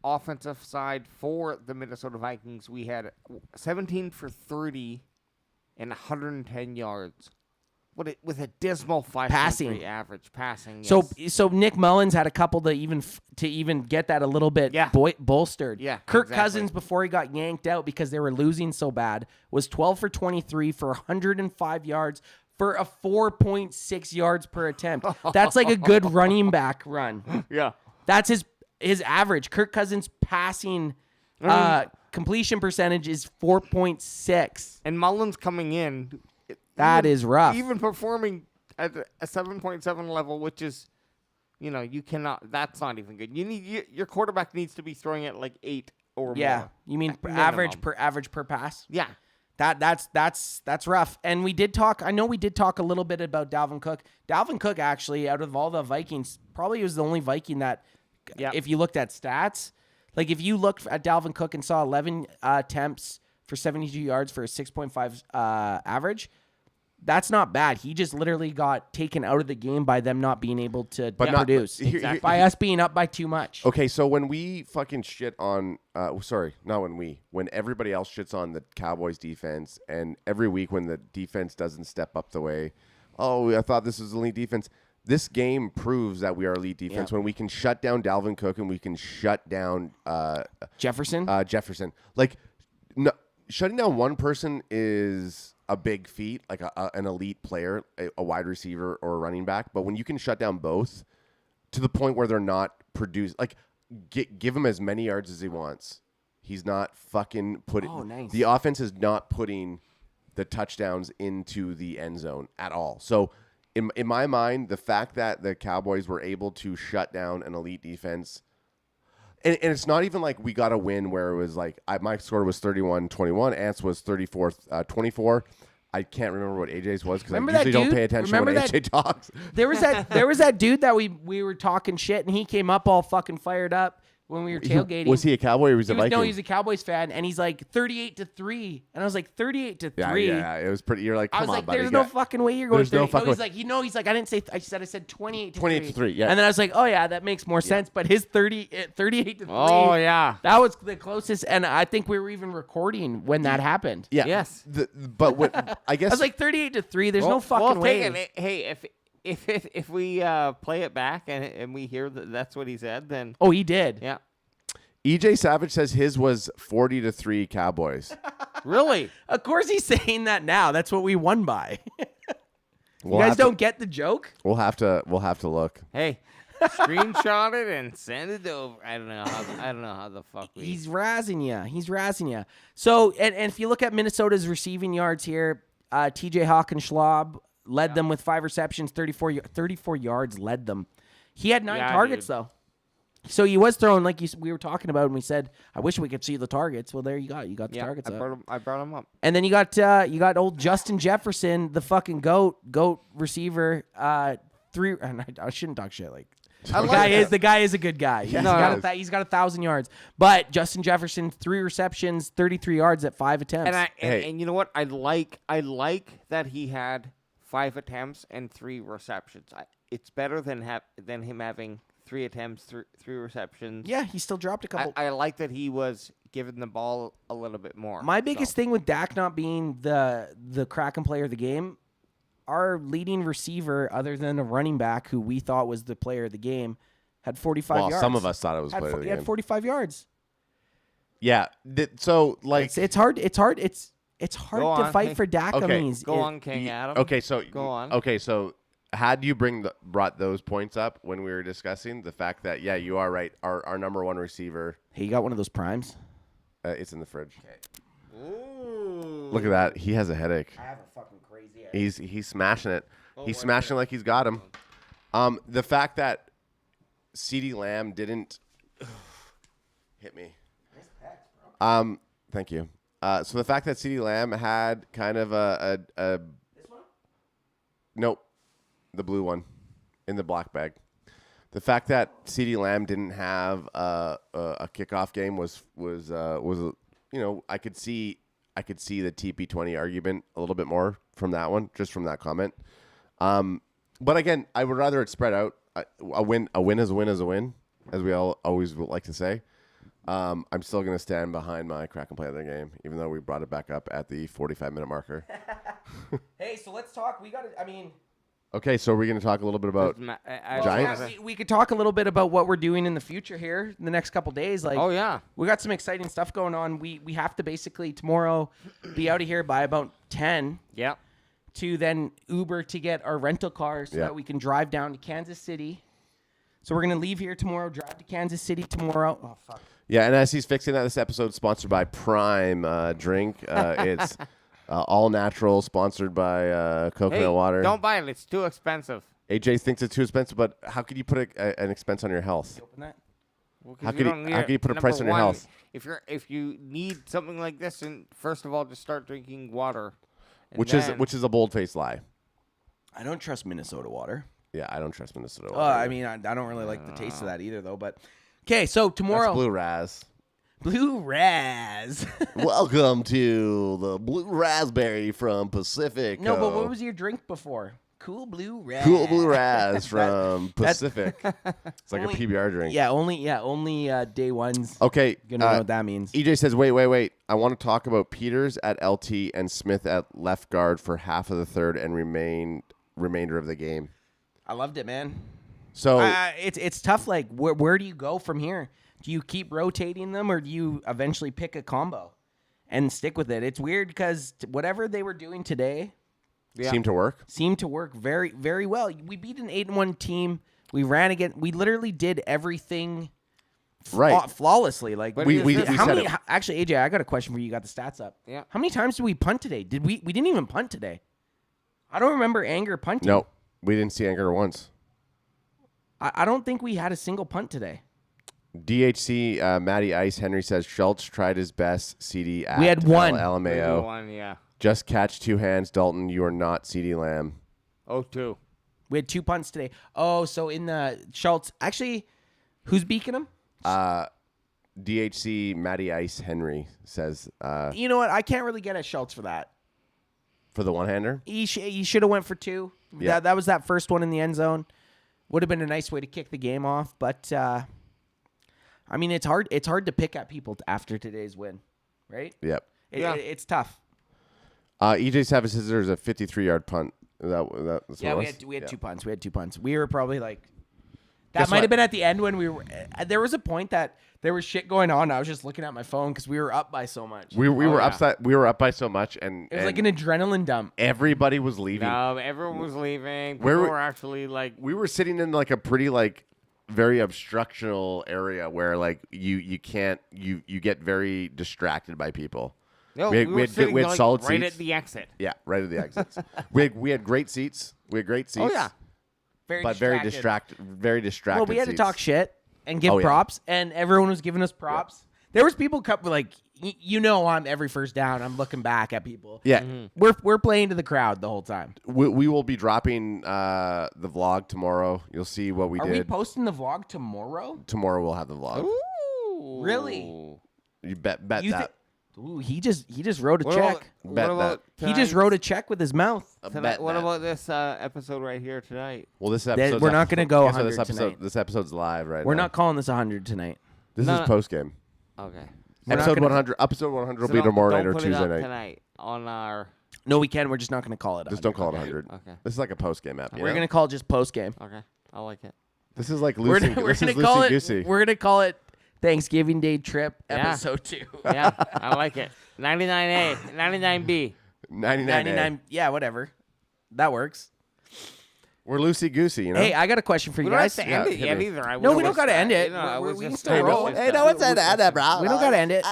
offensive side for the Minnesota Vikings, we had 17 for 30 and 110 yards. With a dismal 5.3 average passing. Yes. So Nick Mullins had a couple to even get that a little bit bolstered. Yeah, Kirk Cousins, before he got yanked out because they were losing so bad, was 12 for 23 for 105 yards for a 4.6 yards per attempt. That's like a good running back run. Yeah. That's his average. Kirk Cousins passing completion percentage is 4.6. And Mullins coming in. That is rough. Even performing at a 7.7 level, which is, you cannot. That's not even good. Your quarterback needs to be throwing at like 8 or more. Yeah, you mean average per pass? Yeah, that's rough. And we did talk. I know we did talk a little bit about Dalvin Cook. Dalvin Cook actually, out of all the Vikings, probably was the only Viking that, if you looked at stats, like if you looked at Dalvin Cook and saw 11 attempts for 72 yards for a 6.5 average. That's not bad. He just literally got taken out of the game by them not being able to produce. By us being up by too much. Okay, so when we fucking shit on, when everybody else shits on the Cowboys defense, and every week when the defense doesn't step up the way, I thought this was elite defense. This game proves that we are elite defense when we can shut down Dalvin Cook and we can shut down Jefferson. Like, no, shutting down one person is a big feat, like an elite player, a wide receiver or a running back. But when you can shut down both to the point where they're not produced, like give him as many yards as he wants. He's not fucking nice. The offense is not putting the touchdowns into the end zone at all. So in my mind, the fact that the Cowboys were able to shut down an elite defense, and it's not even like we got a win where it was like my score was 31-21, Anth's was 34-24. I can't remember what AJ's was because I usually don't pay attention when AJ talks. There was that dude that we were talking shit, and he came up all fucking fired up when we were tailgating. Was he a Cowboy or was he a Viking? No, he's a Cowboys fan, and he's like 38-3, and I was like 38-3. Yeah, it was pretty. You're like, come on, buddy. There's no fucking way you're going. There's no fucking way. He's like, I didn't say. I said 28-3. 28-3. Yeah. And then I was like, oh yeah, that makes more sense. But his 38-3. Oh yeah, that was the closest, and I think we were even recording when that happened. Yeah. Yes. But what I guess I was like 38-3. There's no fucking way. Hey, if we play it back and we hear that's what he said, then he did. Yeah. EJ Savage says his was 40-3 Cowboys. Really? Of course he's saying that now. That's what we won by. You guys don't get the joke? We'll have to look. Hey, screenshot it and send it over. I don't know how the fuck we. He's razzing you. So, and if you look at Minnesota's receiving yards here, TJ Hawkinschlaub led them with 5 receptions, 34 yards led them. He had 9 targets though. So he was throwing, like we were talking about, and we said, I wish we could see the targets. Well, there you got the targets up. I brought him up. And then you got old Justin Jefferson, the fucking goat receiver. 3. And I shouldn't talk shit. Like the guy is a good guy. Yeah, he's got 1,000 yards. But Justin Jefferson, 3 receptions, 33 yards at 5 attempts. And you know what? I like that he had 5 attempts and 3 receptions. It's better than him having 3 attempts, 3 receptions. Yeah, he still dropped a couple. I like that he was given the ball a little bit more. My biggest thing with Dak not being the CRACKEM player of the game, our leading receiver, other than a running back who we thought was the player of the game, had 45 yards. Some of us thought it was player of the game. He had 45 yards. Yeah. So like it's hard to fight for Dak. Okay. Go on, King Adam. Okay, so go on. Okay, so had you brought those points up when we were discussing the fact that you are right, our number 1 receiver. Hey, you got one of those primes? It's in the fridge. Okay. Ooh. Look at that. He has a headache. I have a fucking crazy He's smashing it. He's smashing like he's got him. The fact that CeeDee Lamb didn't hit me. Nice packs, bro. Thank you. So the fact that CeeDee Lamb had kind of a This one? Nope, the blue one in the black bag. The fact that CeeDee Lamb didn't have a kickoff game was I could see the TP20 argument a little bit more from that one, just from that comment. But again, I would rather it spread out. A win is a win is a win, as we all always would like to say. I'm still going to stand behind my crack and play of the game, even though we brought it back up at the 45-minute marker. Hey, so let's talk. Okay, so we're going to talk a little bit about Giants? We could talk a little bit about what we're doing in the future here in the next couple days. We got some exciting stuff going on. We have to basically tomorrow be out of here by about 10. Yeah. To then Uber to get our rental car so that we can drive down to Kansas City. So we're going to leave here tomorrow, drive to Kansas City tomorrow. Oh, fuck. Yeah, and as he's fixing that, this episode is sponsored by Prime Drink. It's all natural, sponsored by coconut water. Don't buy it. It's too expensive. AJ thinks it's too expensive, but how could you put an expense on your health? You open that? Well, how could you put a price on your health? If you need something like this, and first of all, just start drinking water. Which is a bold-faced lie. I don't trust Minnesota water. Yeah, I don't trust Minnesota water. I mean, I don't really like the taste of that either, though. But okay, so tomorrow, that's Blue Raz. Blue Raz. Welcome to the Blue Raspberry from Pacific. No, but what was your drink before? Cool Blue Raz. Cool Blue Raz from Pacific. It's like a PBR drink. Yeah, only day ones. Okay, gonna know what that means. EJ says, wait. I want to talk about Peters at LT and Smith at left guard for half of the third and remainder of the game. I loved it, man. So it's tough. Like, where do you go from here? Do you keep rotating them, or do you eventually pick a combo and stick with it? It's weird because whatever they were doing today seemed to work very, very well. We beat an 8-1 team. We ran again. We literally did everything flawlessly. Like we actually, AJ, I got a question for you. You got the stats up. Yeah. How many times did we punt today? We didn't even punt today. I don't remember Anger punting. No, we didn't see Anger once. I don't think we had a single punt today. DHC Matty Ice Henry says Schultz tried his best. CD at we had one. LMAO. One, yeah. Just catch two hands, Dalton. You are not CeeDee Lamb. Oh, two. We had 2 punts today. Oh, so in the Schultz, actually, who's beaking him? DHC Matty Ice Henry says. You know what? I can't really get at Schultz for that. For the one-hander? He should have went for 2. Yeah. That was that first one in the end zone. Would have been a nice way to kick the game off, but I mean, it's hard to pick at people after today's win, right? Yep. It's tough. EJ Savage says there's a 53-yard punt. That's yeah, we had 2 punts. We had 2 punts. We were probably like that might have been at the end when we were. There was a point that there was shit going on. I was just looking at my phone because we were up by so much. We were upset. We were up by so much, and it was like an adrenaline dump. Everybody was leaving. No, everyone was leaving. People were actually like. We were sitting in like a pretty very obstructional area where like you get very distracted by people. No, we had solid right seats. At the exit. Yeah, right at the exits. we had great seats. Oh yeah. Very distracted. Well, we had seats. to talk shit and give props, and everyone was giving us props. Yeah. There was people like, I'm every first down. I'm looking back at people. Yeah, we're playing to the crowd the whole time. We will be dropping the vlog tomorrow. You'll see what we did. Are we posting the vlog tomorrow? Tomorrow we'll have the vlog. Ooh, really? You bet that. Ooh, he just wrote a check. He just wrote a check with his mouth. What about this episode right here tonight? Well, this episode we're not going to go 100 tonight. This episode's live right now. We're not calling this 100 tonight. This is post game. Okay. Episode 100 will be tomorrow night or Tuesday night. Tonight on our. No, we can. We're just not going to call it. Just don't call it 100. Okay. This is like a post game app. We're going to call it just post game. Okay, I like it. This is like loosey goosey. We're going to call it Thanksgiving Day Trip episode 2. Yeah, I like it. 99A, 99B. 99. Yeah, whatever. That works. We're loosey goosey, you know. Hey, I got a question for you guys. We don't have to end it yet either. No, we don't got to end it. We can still roll. Hey, no, it's an end, bro. We don't got to end it.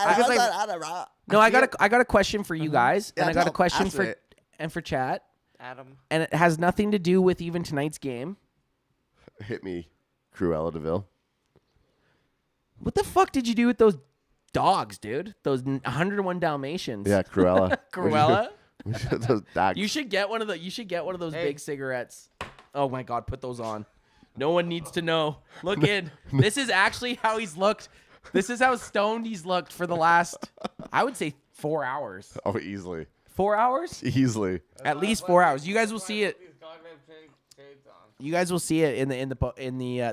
No, I got a question for you guys, and I got a question for chat. Adam. And it has nothing to do with even tonight's game. Hit me, Cruella DeVille. What the fuck did you do with those dogs, dude? Those 101 Dalmatians. Yeah, Cruella. Cruella? Those dogs. You should get one of those big cigarettes. Oh my God, put those on. No one needs to know. Look in. This is actually how he's looked. This is how stoned he's looked for the last, I would say, 4 hours. Oh, easily. 4 hours? Easily. At least 4 hours. You guys will see it. You guys will see it in the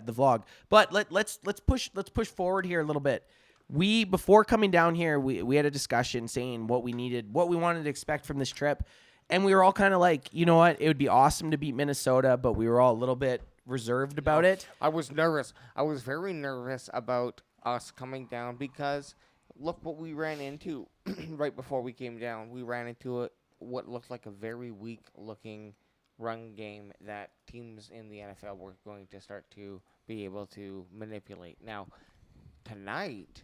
vlog. But let's push forward here a little bit. Before coming down here, we had a discussion saying what we wanted to expect from this trip, and we were all kind of like, you know what, it would be awesome to beat Minnesota, but we were all a little bit reserved about it. I was nervous. I was very nervous about us coming down because look what we ran into right before we came down. We ran into what looked like a very weak-looking run game that teams in the NFL were going to start to be able to manipulate. Now, tonight,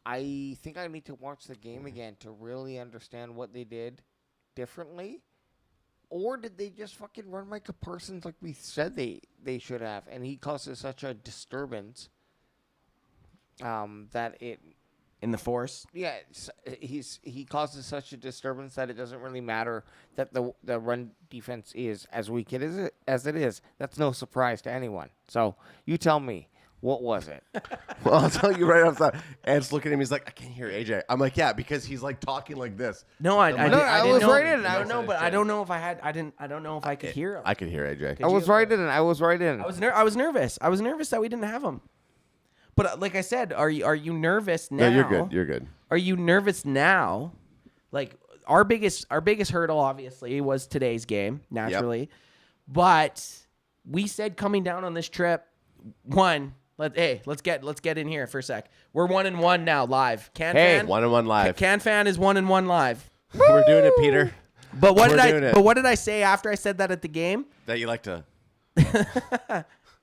I think I need to watch the game again to really understand what they did differently. Or did they just fucking run Micah Parsons like we said they should have? And he causes such a disturbance that it... In the force? Yeah, he causes such a disturbance that it doesn't really matter that the run defense is as weak as it is. That's no surprise to anyone. So you tell me, what was it? Well, I'll tell you right off the top. Ant's looking at me. He's like, I can't hear AJ. I'm like, yeah, because he's like talking like this. No, I was didn't right in. I don't know, but I don't know if I had. I don't know if I could hear him. I could hear AJ. I was right in. I was nervous. I was nervous that we didn't have him. But like I said, are you nervous now? No, you're good. You're good. Are you nervous now? Like our biggest hurdle obviously was today's game, naturally. Yep. But we said coming down on this trip, let's get in here for a sec. We're 1-1 now live. CanFan 1-1 live. CanFan is 1-1 live. We're doing it, Peter. But what did I say after I said that at the game? That you like to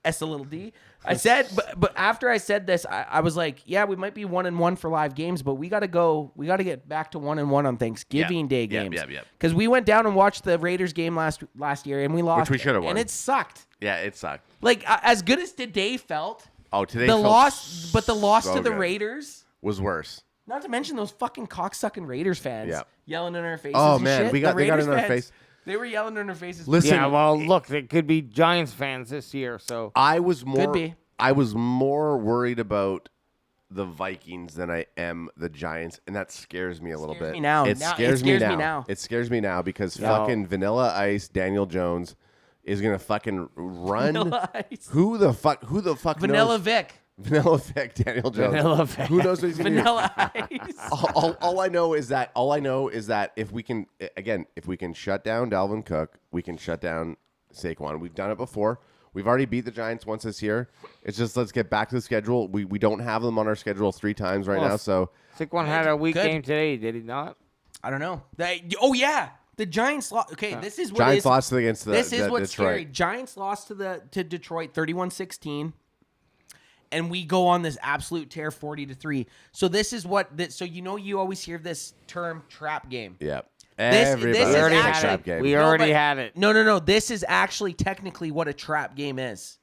S a little D. I said, but after I said this, I was like, yeah, we might be 1-1 for live games, but we got to get back to 1-1 on Thanksgiving Day games. Because we went down and watched the Raiders game last year and we lost. Which we should have won. And it sucked. Yeah, it sucked. Like as good as today felt. Oh, today the felt loss, but the loss so to the good. Raiders was worse. Not to mention those fucking cocksucking Raiders fans yelling in our faces. Oh and man, shit. they got in our face. They were yelling in our faces. Listen, yeah, well, look, they could be Giants fans this year, so I was more worried about the Vikings than I am the Giants, and that scares me a little bit. It scares me now. It scares me now because fucking Vanilla Ice Daniel Jones is gonna fucking run. Vanilla Ice. Who the fuck Vanilla knows? Vic. Vanilla Vic, Daniel Jones. Vanilla Vic. Who knows what he's gonna do? Vanilla Ice. All I know is that if we can shut down Dalvin Cook, we can shut down Saquon. We've done it before. We've already beat the Giants once this year. It's just let's get back to the schedule. We don't have them on our schedule 3 times right now. So Saquon had a weak game today, did he not? I don't know. The Giants lost. Okay, this is what Giants lost against This is what's Detroit. scary. Giants lost to Detroit 31-16. And we go on this absolute tear 40-3. So this is so you always hear this term trap game. Yeah. We already had it. No. This is actually technically what a trap game is.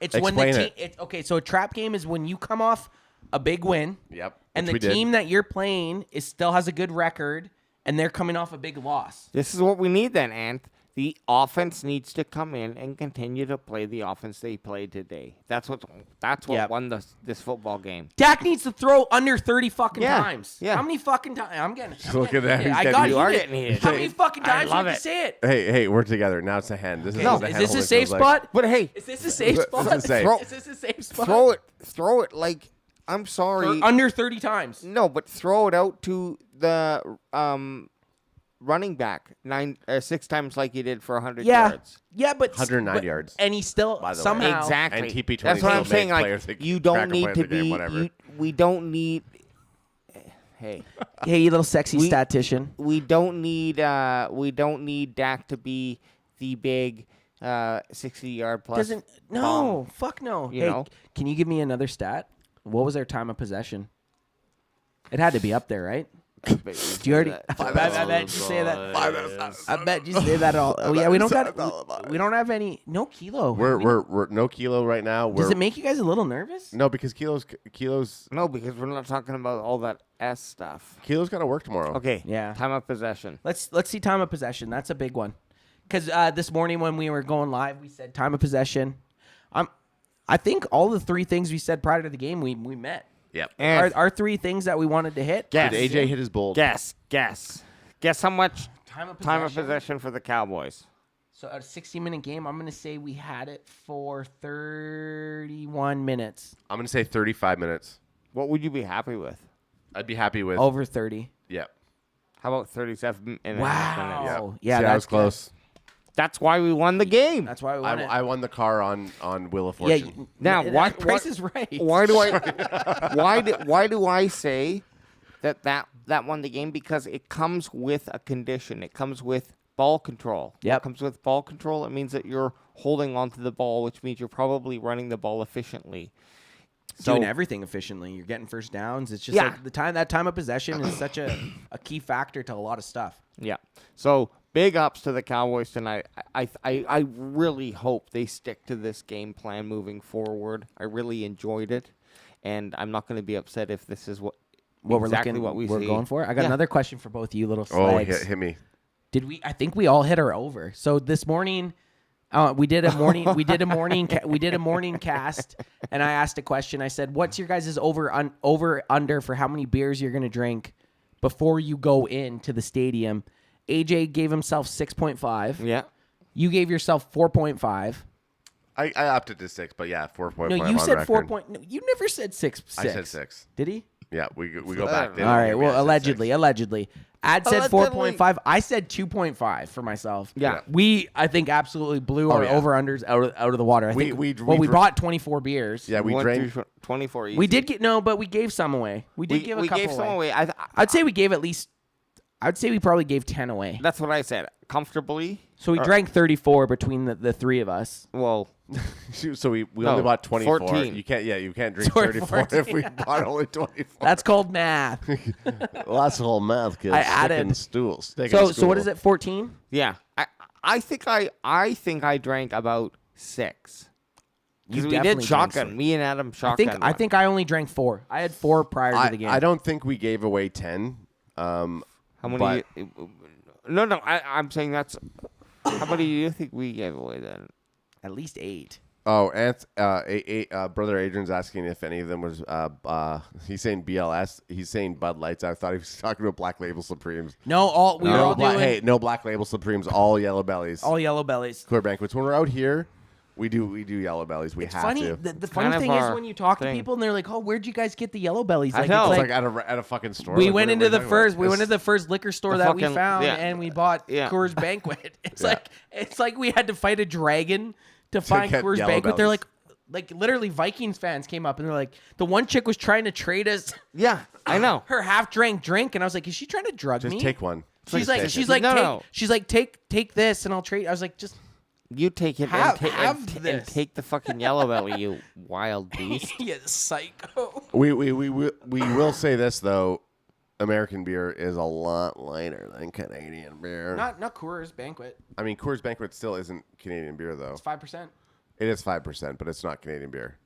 It's Explain when the team. Okay, so a trap game is when you come off a big win. Yep. And the team that you're playing still has a good record, and they're coming off a big loss. This is what we need then, Anth. The offense needs to come in and continue to play the offense they played today. That's what won this football game. Dak needs to throw under 30 fucking times. Yeah. How many fucking times? I'm getting. Look at that. You are getting heated. How many fucking times do you have to say it? Hey, we're together. Now it's a hand. This is this a safe spot? But hey, is this a safe spot? Is this a safe spot? Throw it like I'm sorry. For under 30 times. No, but throw it out to the running back 6 times like he did for 100 yards. Yeah, but 109 yards. And he still somehow exactly. And TP20 that's what I'm saying. Like you don't need to be. We don't need. Hey, you little sexy statistician. We don't need Dak to be the big 60-yard plus. Fuck no. You know? Can you give me another stat? What was their time of possession? It had to be up there, right? Do you already? I bet you say that. I bet you say that all. Oh, yeah, we don't have any. No Kilo. We're no Kilo right now. Does it make you guys a little nervous? No, because Kilo's. No, because we're not talking about all that S stuff. Kilo's got to work tomorrow. Okay. Yeah. Time of possession. Let's see time of possession. That's a big one. Because this morning when we were going live, we said time of possession. I think all the three things we said prior to the game we met. Yep. Our three things that we wanted to hit. Guess. Did AJ hit his bold? Guess how much Time of possession for the Cowboys. So a 60-minute game, I'm going to say we had it for 31 minutes. I'm going to say 35 minutes. What would you be happy with? I'd be happy with over 30. Yeah. How about 37 minutes? Wow. Yeah, that was close. That's why we won the game. That's why we won it. I won the car on Wheel of Fortune. Yeah, now, why Price is right. Why do I say that won the game? Because it comes with a condition. It comes with ball control. Yep. It comes with ball control. It means that you're holding onto the ball, which means you're probably running the ball efficiently. Doing everything efficiently. You're getting first downs. It's just like that time of possession is such a key factor to a lot of stuff. Yeah. So big ups to the Cowboys tonight. I really hope they stick to this game plan moving forward. I really enjoyed it, and I'm not going to be upset if this is what we're going for. I got another question for both you little slags. Oh, hit me. I think we all hit our over. So this morning we did a morning cast, and I asked a question. I said, "What's your guys' over under for how many beers you're going to drink before you go into the stadium?" AJ gave himself 6.5. Yeah. You gave yourself 4.5. I opted to 6, but yeah, 4.5. No, you said 4. No, you never said 6. I said 6. Did he? Yeah, we go back. All right. Well, allegedly. Ad said 4.5. I said 2.5 for myself. Yeah. I think absolutely blew our over-unders out of the water. We bought 24 beers. Yeah, we drank 24 easy. We did but we gave some away. We gave a couple gave some away. I'd say we gave at least, I'd say we probably gave 10 away. That's what I said. Comfortably. So we drank 34 between the three of us. Well, so we only bought 24. 14. You can't drink 34 if we bought only 24. That's called math. Lots of old math, kids. I added stools. So what is it? 14? Yeah. I think I drank about 6. You we did shotgun. Me and Adam shotgun. I think I only drank 4. I had 4 prior to the game. I don't think we gave away 10. How many? No. I'm saying that's. How many do you think we gave away then? At least 8. Oh, Brother Adrian's asking if any of them was. He's saying BLS. He's saying Bud Lights. I thought he was talking about Black Label Supremes. No, we were all doing. Hey, no Black Label Supremes. All Yellow Bellies. All Yellow Bellies. Clear banquets. When we're out here, we do Yellow Bellies. It's have funny. to. The funny thing is when you talk to people and they're like, "Oh, where'd you guys get the Yellow Bellies?" I know. It's like at a fucking store. We went into the first. We went to the first liquor store that we found, yeah. and we bought Coors Banquet. It's like we had to fight a dragon to find Coors Banquet. They're like literally Vikings fans came up and they're like, the one chick was trying to trade us. Yeah, I know. Her half-drank drink, and I was like, is she trying to drug me? Just take one. She's like, take this, and I'll trade. I was like, just. You take it and take the fucking Yellow Belly, you wild beast. You psycho. We will say this though, American beer is a lot lighter than Canadian beer. Not Coors Banquet. I mean, Coors Banquet still isn't Canadian beer though. It's 5%. It is 5%, but it's not Canadian beer.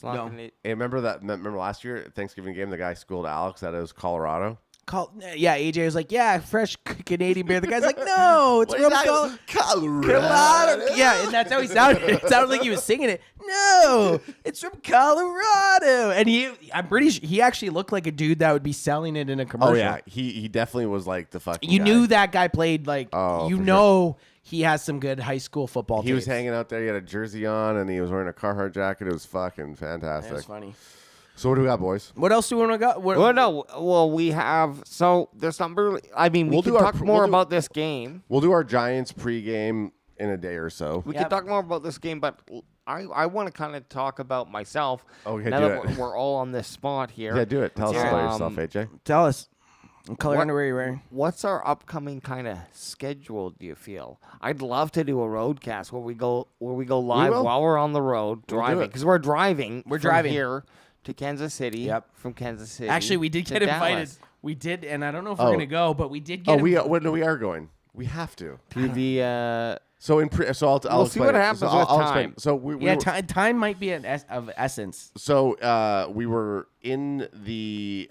No. Hey, remember last year at Thanksgiving game, the guy schooled Alex that it was Colorado. AJ was like, fresh Canadian beer. The guy's like, no, it's from Colorado. Yeah, and that's how he sounded. It sounded like he was singing it. No, it's from Colorado. And I'm pretty sure he actually looked like a dude that would be selling it in a commercial. Oh yeah, he definitely was like the fucking. You guy. knew that guy played like. Oh, sure. He has some good high school football. He was hanging out there. He had a jersey on, and he was wearing a Carhartt jacket. It was fucking fantastic. That's funny. So what do we got, boys? What else do we want to go? Well, we have. So there's number. I mean, we can talk more about this game. We'll do our Giants pregame in a day or so. We can talk more about this game, but I want to kind of talk about myself. Okay, now that we're all on this spot here. Yeah, do it. Tell us about yourself, AJ. Tell us. What color underwear you're wearing? What's our upcoming kind of schedule, do you feel? I'd love to do a roadcast where we go live while we're on the road driving, because we're driving. We're driving here to Kansas City. Yep. From Kansas City. Actually, we did get invited. We did, and I don't know if we're gonna go, but we did get. We are going. We have to. So I'll see what happens with time. So time might be of essence. So we were in the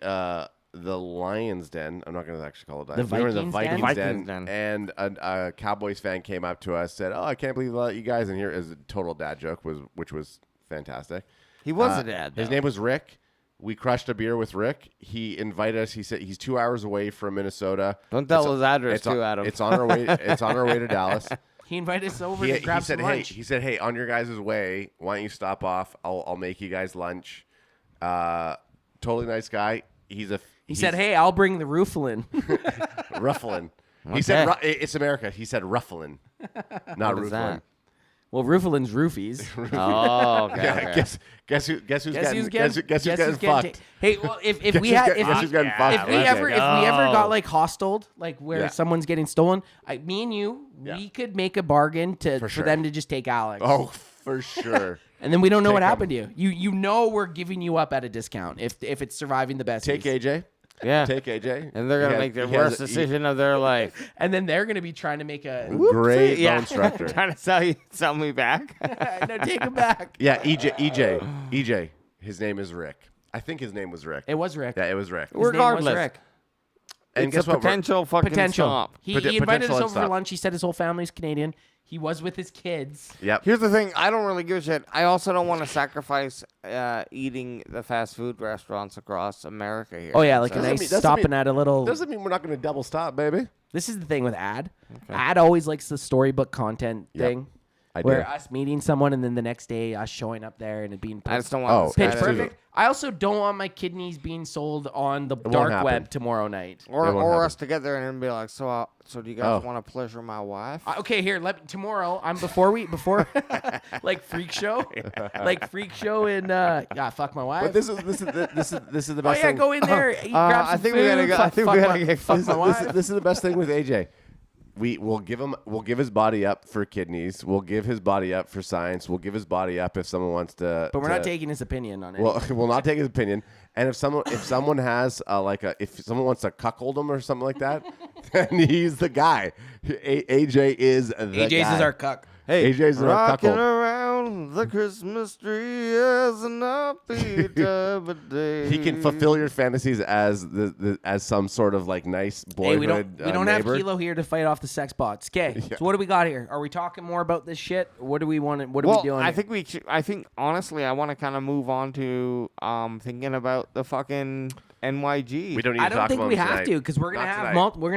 Lions Den. I'm not going to actually call it that. We were in the Vikings den, and a Cowboys fan came up to us, said, "Oh, I can't believe you guys in here." Is a total dad joke, which was fantastic. He was a dad. His name was Rick. We crushed a beer with Rick. He invited us. He said he's 2 hours away from Minnesota. Don't tell his address too, Adam. It's on our way. It's on our way to Dallas. He invited us over to grab some lunch. He said, "Hey, on your guys' way, why don't you stop off? I'll make you guys lunch." Totally nice guy. He said, "Hey, I'll bring the rooflin." Rufflin. He said, "It's America." He said, "Rufflin," not rooflin. Well, Roofalin's roofies. Oh, okay. Yeah, okay. Guess who's getting fucked? Hey, well, if we ever got like hostled, like where someone's getting stolen, me and you, we could make a bargain for them to just take Alex. Oh, for sure. And then we don't know what happened to you. You know we're giving you up at a discount if it's surviving the best. Take AJ. Yeah. Take AJ. And they're going to make the worst decision of their life. And then they're going to be trying to make a great bone structure. Trying to sell me back. No, take him back. Yeah, EJ. His name is Rick. I think his name was Rick. It was Rick. Yeah, it was Rick. Regardless. Name was Rick. And it's a potential fucking stop. He invited us over for lunch. He said his whole family's Canadian. He was with his kids. Yep. Here's the thing. I don't really give a shit. I also don't want to sacrifice eating the fast food restaurants across America here. Oh, yeah, like a nice stopping at a little... Doesn't mean we're not going to double stop, baby. This is the thing with Ad. Okay. Ad always likes the storybook content thing. Where us meeting someone and then the next day us showing up there and it being I just don't want pitch perfect. I also don't want my kidneys being sold on the dark web tomorrow night. Or us together and then be like, so do you guys want to pleasure my wife? Okay, here, tomorrow, before like freak show and fuck my wife. But this is the best thing. Oh yeah, go in there, grab some food. This is the best thing with AJ. We'll give his body up for kidneys. We'll give his body up for science. We'll give his body up if someone wants to. But we're not taking his opinion on it. Well, we'll not take his opinion. And if someone has if someone wants to cuckold him or something like that, then he's the guy. AJ is the guy. AJ's is our cuck. Hey, AJ's our rocking cuckold. around the Christmas tree as an upbeat time of day. He can fulfill your fantasies as as some sort of like nice boyhood. Hey, we don't have Kilo here to fight off the sex bots. Okay, so what do we got here? Are we talking more about this shit? What do we want? What are we doing? I think honestly, I want to kind of move on to thinking about the fucking NYG. We don't need I to don't talk think about we it have tonight. to because we're gonna have multiple podcasts.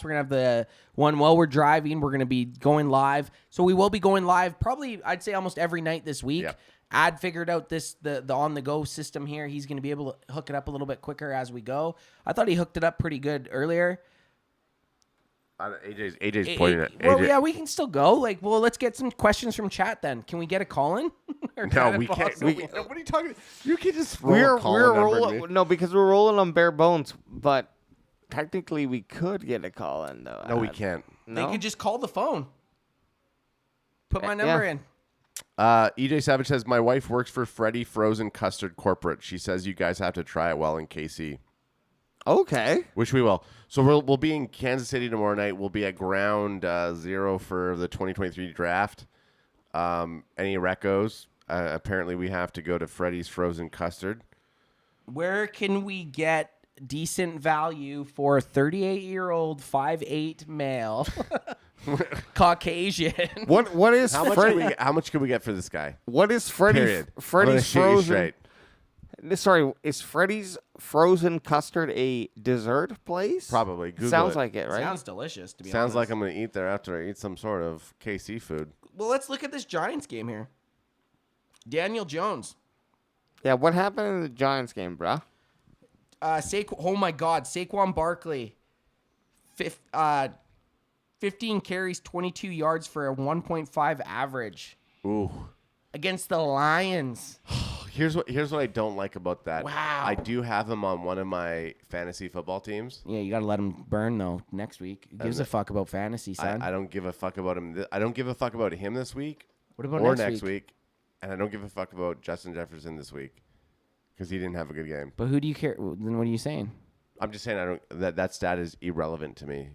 We're gonna have the one while we're driving. We're gonna be going live, so we will be going live probably I'd say almost every night this week. Yep. Ad figured out the on the go system here. He's gonna be able to hook it up a little bit quicker as we go. I thought he hooked it up pretty good earlier. AJ's pointing at. Well, yeah, we can still go. Let's get some questions from chat then. Can we get a call in? No, we can't. What are you talking? You can just rolling. No, because we're rolling on bare bones. But technically, we could get a call in though. No, we can't. No? They could just call the phone. Put my number in. EJ Savage says my wife works for Freddy Frozen Custard Corporate. She says you guys have to try it while in KC. Okay. Which we will. So we'll be in Kansas City tomorrow night. We'll be at ground zero for the 2023 draft. Any recos? Apparently we have to go to Freddy's Frozen Custard. Where can we get decent value for a 38-year-old 5'8" male Caucasian? What is how much can we get for this guy? What is Freddy's Frozen? Sorry, is Freddy's Frozen Custard a dessert place? Probably. Sounds like it, right? Sounds delicious, to be honest. Sounds like I'm going to eat there after I eat some sort of KC food. Well, let's look at this Giants game here. Daniel Jones. Yeah, what happened in the Giants game, bruh? Oh, my God. Saquon Barkley. 15 carries, 22 yards for a 1.5 average. Ooh. Against the Lions. Here's what I don't like about that. Wow. I do have him on one of my fantasy football teams. Yeah, you got to let him burn, though, next week. Who gives a fuck about fantasy, son? I don't give a fuck about him. I don't give a fuck about him this week. What about next week? And I don't give a fuck about Justin Jefferson this week. because he didn't have a good game. But who do you care? Then what are you saying? I'm just saying that stat is irrelevant to me.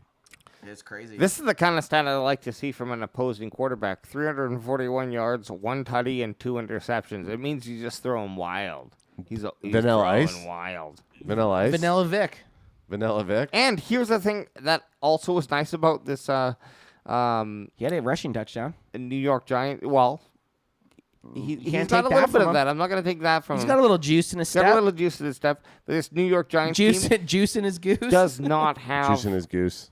It's crazy. This is the kind of stat I like to see from an opposing quarterback. 341 yards, 1 tutty, and 2 interceptions. It means you just throw him wild. He's Vanilla Ice? Wild. Vanilla Ice? Vanilla Vic. Vanilla Vic? And here's the thing that also was nice about this he had a rushing touchdown. New York Giant. Well, he's can't got take a that little bit from of him. that. I'm not going to take that from him. He's got a little juice in his He's got a step. little juice in his step. But this New York Giants team Juice in his goose. does not have Juice in his goose.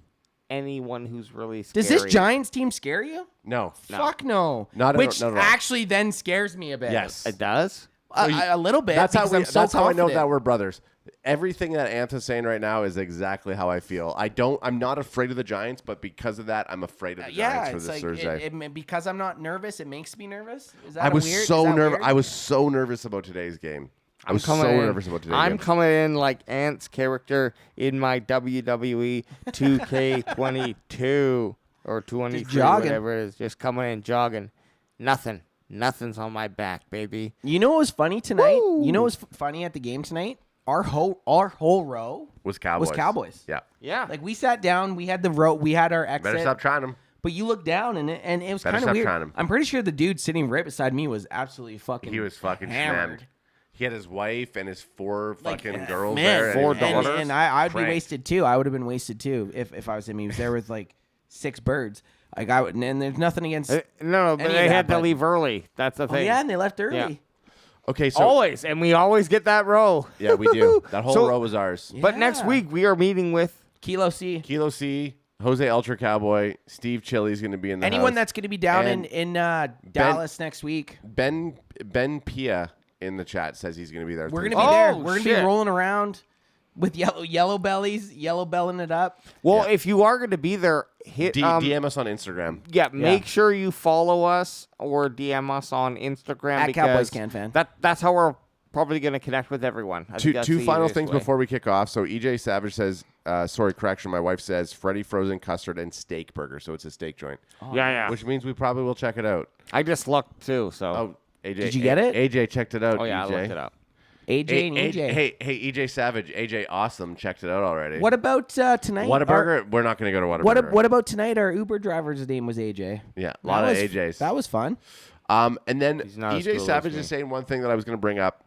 anyone who's really scary. Does this Giants team scare you? No. Fuck no. not Which at all. actually then scares me a bit. Yes. It does? A little bit. That's how because I'm so that's how I know confident. that we're brothers. Everything that Anth is saying right now is exactly how I feel. I'm not afraid of the Giants, but because of that, I'm afraid of the Giants for it's this like Thursday. because I'm not nervous, it makes me nervous. Is that I was weird? so Is that nervous. weird? I was so nervous about today's game. I was so nervous about today's I'm game. coming in like Ant's character in my WWE 2K22 or 23, jogging. whatever it is. Just coming in jogging. Nothing's on my back, baby. You know what was funny tonight? Woo! You know what was funny at the game tonight? Our whole row was Cowboys. Yeah. Yeah. Like we sat down, we had the row, we had our exit. Better stop trying them. But you look down and it was Better kind of stop weird. trying 'em. I'm pretty sure the dude sitting right beside me was absolutely fucking. He was fucking hammered. shammed. He had his wife and his 4 fucking girls Man, there. Four and his daughters. And I'd be Cranked. wasted too. I would have been wasted too if I was him. He was there with like 6 birds. Like I would, and there's nothing against. No, but any they of had that, to but- leave early. That's the Oh, thing. yeah, and they left early. Yeah. Okay, so Always. And we always get that row. yeah, we do. That whole So- row was ours. But next Yeah. week, we are meeting with Kilo C. Kilo C, Jose Ultra Cowboy, Steve Chili's going to be in the Anyone house. that's going to be down And in Dallas next week. Ben Pia in the chat says he's going to be there. We're going Thursday. to be there. Oh, We're going to shit. be rolling around with yellow bellies, yellow belling it up. Well, Yeah. if you are going to be there, hit DM us on Instagram. Yeah, make sure you follow us or DM us on Instagram At because Cowboys CanFan. That's how we're probably going to connect with everyone. I think that's Two the final easiest things way. before we kick off. So EJ Savage says, sorry, correction. My wife says Freddy frozen custard and steak burger. So it's a steak joint, Yeah. which means we probably will check it out. I just looked too, so. Oh, AJ, Did you get it? AJ checked it out. Oh, yeah, EJ. I looked it up. AJ and EJ. Hey, EJ Savage, AJ Awesome checked it out already. What about tonight? Whataburger? We're not going to go to Whataburger. What about tonight? Our Uber driver's name was AJ. Yeah, a lot of That was- AJs. That was fun. And then He's not as EJ cool as Savage me. is saying one thing that I was going to bring up.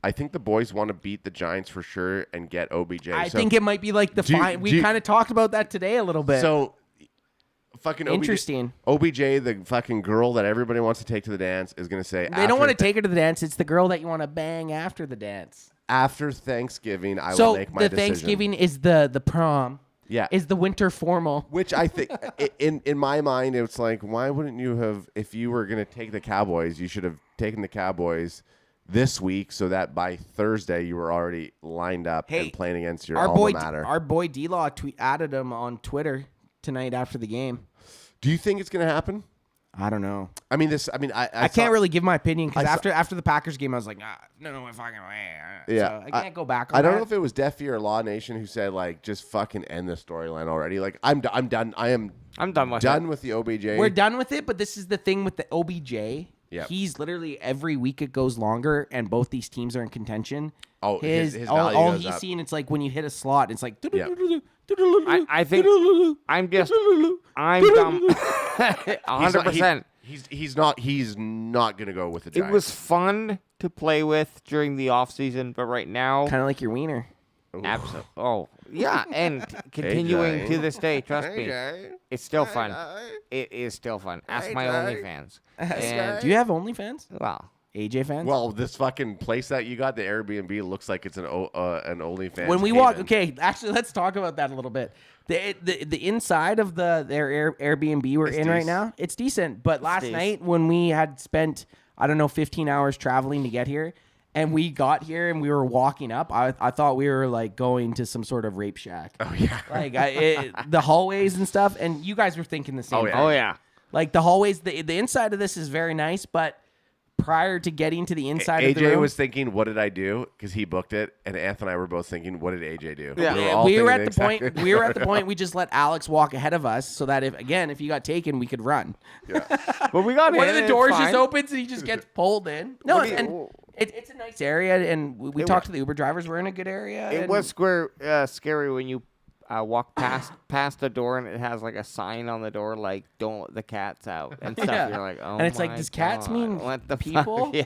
I think the boys want to beat the Giants for sure and get OBJ. I So- think it might be like the Do you- fine. do We you- kind of talked about that today a little bit. So, fucking Interesting. OBJ, the fucking girl that everybody wants to take to the dance, is going to say they don't want to take her to the dance. It's the girl that you want to bang after the dance. after Thanksgiving, I will So make my the decision. Thanksgiving is the prom. Yeah. Is the winter formal. Which I think, in my mind, it's like, why wouldn't you have, if you were going to take the Cowboys, you should have taken the Cowboys this week so that by Thursday you were already lined up and playing against your alma matter. Our boy D-Law added him on Twitter tonight after the game. Do you think it's going to happen? I don't know. I mean, I can't really give my opinion because I saw- after the Packers game, I was like, no fucking way. Yeah, So I can't go back on I don't that. know if it was Deaf Ear or Law Nation who said, like, just fucking end the storyline already. Like, I'm done. I am I'm done with done it. with the OBJ. We're done with it, but this is the thing with the OBJ. Yep. He's literally every week it goes longer, and both these teams are in contention. Oh, his all value goes he's up. seen, it's like when you hit a slot, it's like. I think I'm dumb. 100%. He's not gonna go with the It Giants. was fun to play with during the off season, but right now, Kind of like your wiener. absolutely. Oh, yeah, and continuing to this day, trust me, it's still fun. It is still fun. Ask my OnlyFans. And, Do you have OnlyFans? well, AJ fans? Well, this fucking place that you got, the Airbnb, looks like it's an OnlyFans. When we walk, haven. okay, actually, let's talk about that a little bit. The inside of their Airbnb we're in right decent. now, it's decent. But last decent. night when we had spent, 15 hours traveling to get here, and we got here and we were walking up, I thought we were like going to some sort of rape shack. Oh yeah. Like the hallways and stuff, and you guys were thinking the same. Oh, yeah. thing. oh yeah. Like the hallways, the inside of this is very nice, but prior to getting to the inside of the AJ room, was thinking, "What did I do?" Because he booked it, and Anth and I were both thinking, "What did AJ do?" Yeah. all we were at thinking the point. exactly- We were at the point. We just let Alex walk ahead of us, so that if you got taken, we could run. But we got One in, of the it's doors fine. just opens and he just gets pulled in. No, What do you- and It's a nice area, and we talked to the Uber drivers. We're in a good area. It was scary when you walk past the door and it has like a sign on the door like "Don't let the cats out" and stuff. Yeah. You're like, oh, and it's like, does cats mean what the people? Yeah.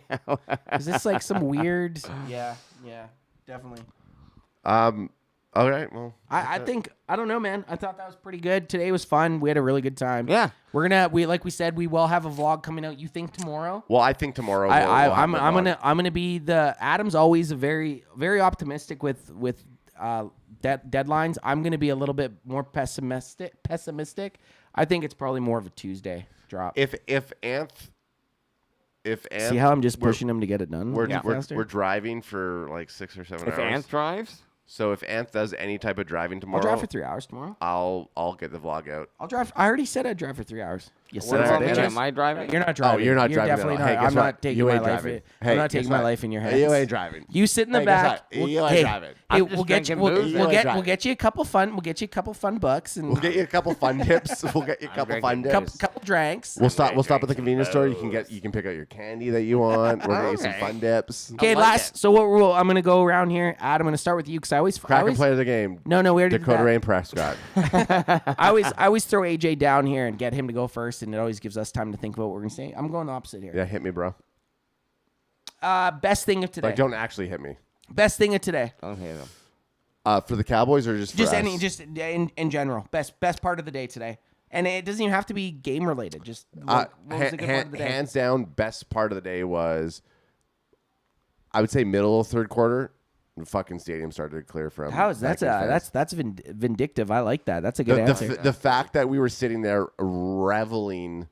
Is this like some weird? Yeah, definitely. All right. Well, I think I don't know, man. I thought that was pretty good. Today was fun. We had a really good time. Yeah. Like we said, we will have a vlog coming out. You think tomorrow? Well, I think tomorrow. I'm gonna be the Adam's always a very optimistic with deadlines. I'm gonna be a little bit more pessimistic. I think it's probably more of a Tuesday drop. If Anth, see how I'm just pushing him to get it done. We're driving for like 6 or 7 hours. If Anth drives. So if Anth does any type of driving tomorrow, I'll drive for 3 hours tomorrow. I'll get the vlog out. I'll drive. I already said I'd drive for 3 hours. You son of a bitch. Am I driving? You're not driving. Oh, you're not driving. Definitely not. Hey, I'm not taking my life. I'm not taking my life in your hands. You ain't driving. You sit in the back. You ain't driving. Hey, we'll get you a couple fun. We'll get you a couple fun bucks, and we'll get you a couple fun dips. We'll get you a couple fun dips. Couple drinks. We'll stop at the convenience store. You can pick out your candy that you want. We'll get you some fun dips. Okay, So what rule? I'm gonna go around here. Adam, I'm gonna start with you because I always play the game. No, we already Dakota Rain Prescott. I always throw AJ down here and get him to go first, and it always gives us time to think about what we're gonna say. I'm going the opposite here. Yeah, hit me, bro. Best thing of today. Like, don't actually hit me. Best thing of today. Don't hit him. For the Cowboys or just in general. Best part of the day today. And it doesn't even have to be game related. Just what was the good part of the day? Hands down, best part of the day was, I would say, middle of third quarter. The fucking stadium started to clear from. That's vindictive. I like that. That's a good answer. The fact that we were sitting there reveling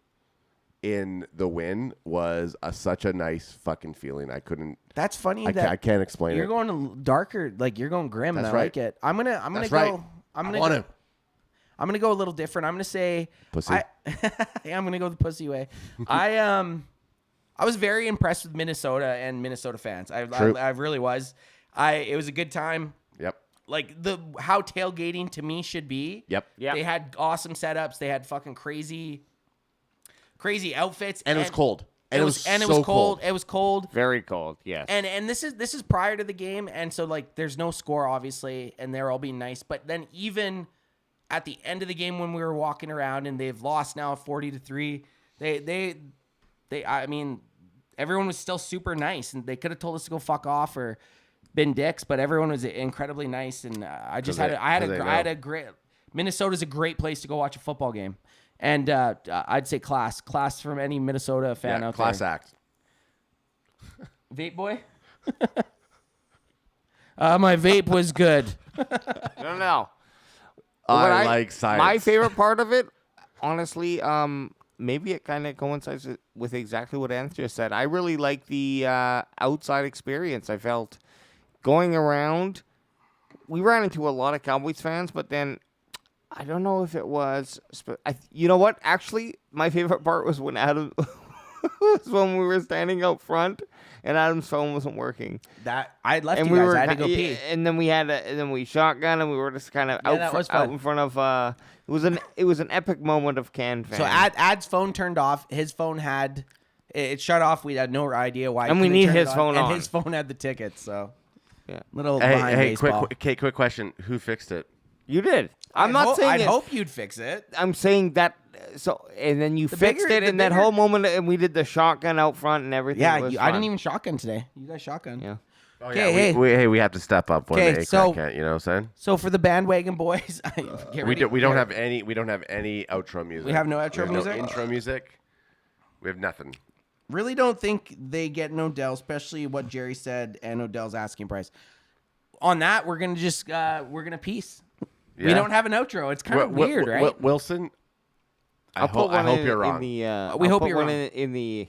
in the win was such a nice fucking feeling. I couldn't. That's funny. I can't explain it. You're going to darker, like you're going grim. That's and I like it. I'm gonna go. I'm gonna go a little different. I'm gonna say pussy. I'm gonna go the pussy way. I was very impressed with Minnesota and Minnesota fans. I really was. It was a good time. Yep. Like how tailgating to me should be. Yep. They had awesome setups. They had fucking crazy outfits. And it was cold. And it was cold. It was cold. Very cold. Yes. And this is prior to the game, and so like there's no score obviously, and they're all being nice. But then even at the end of the game when we were walking around and they've lost now 40-3, I mean, everyone was still super nice, and they could have told us to go fuck off or been dicks, but everyone was incredibly nice, and I had a great. Minnesota's a great place to go watch a football game, and I'd say class from any Minnesota fan out class there. Act. Vape boy. My vape was good. No. I like science. My favorite part of it, honestly, maybe it kind of coincides with exactly what Anth just said. I really like the outside experience. I felt going around, we ran into a lot of Cowboys fans, but then I don't know if it was. You know what? Actually, my favorite part was when when we were standing out front and Adam's phone wasn't working. That I left and you guys. I had to go pee. And then we shotgun and we were just kind of out in front of. It was an epic moment of CanFan. So Ad's phone turned off. His phone had it shut off. We had no idea why. And we need his phone on. And his phone had the tickets. So yeah, quick question. Who fixed it? You did. I'd hope you'd fix it. I'm saying that. So and then you fixed it in that whole moment, and we did the shotgun out front and everything. Yeah, I didn't even shotgun today. You guys shotgun. Yeah. Oh, yeah, we have to step up when they can't. You know what I'm saying? So for the bandwagon boys, we don't have any outro music. We have no outro music. No intro music. We have nothing. Really don't think they get an Odell, especially what Jerry said and Odell's asking price. On that, we're gonna just piece. Yeah. We don't have an outro. It's kind of weird, right? Wilson, I hope you're wrong. We hope you're wrong. In the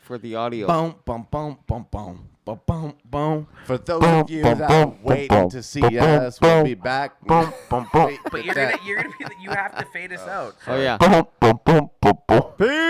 for the audio. Boom, boom, boom, boom, boom. Boom, boom. For those of you that are waiting to see us, we'll be back. But you're gonna you have to fade us out. Oh yeah. Peace.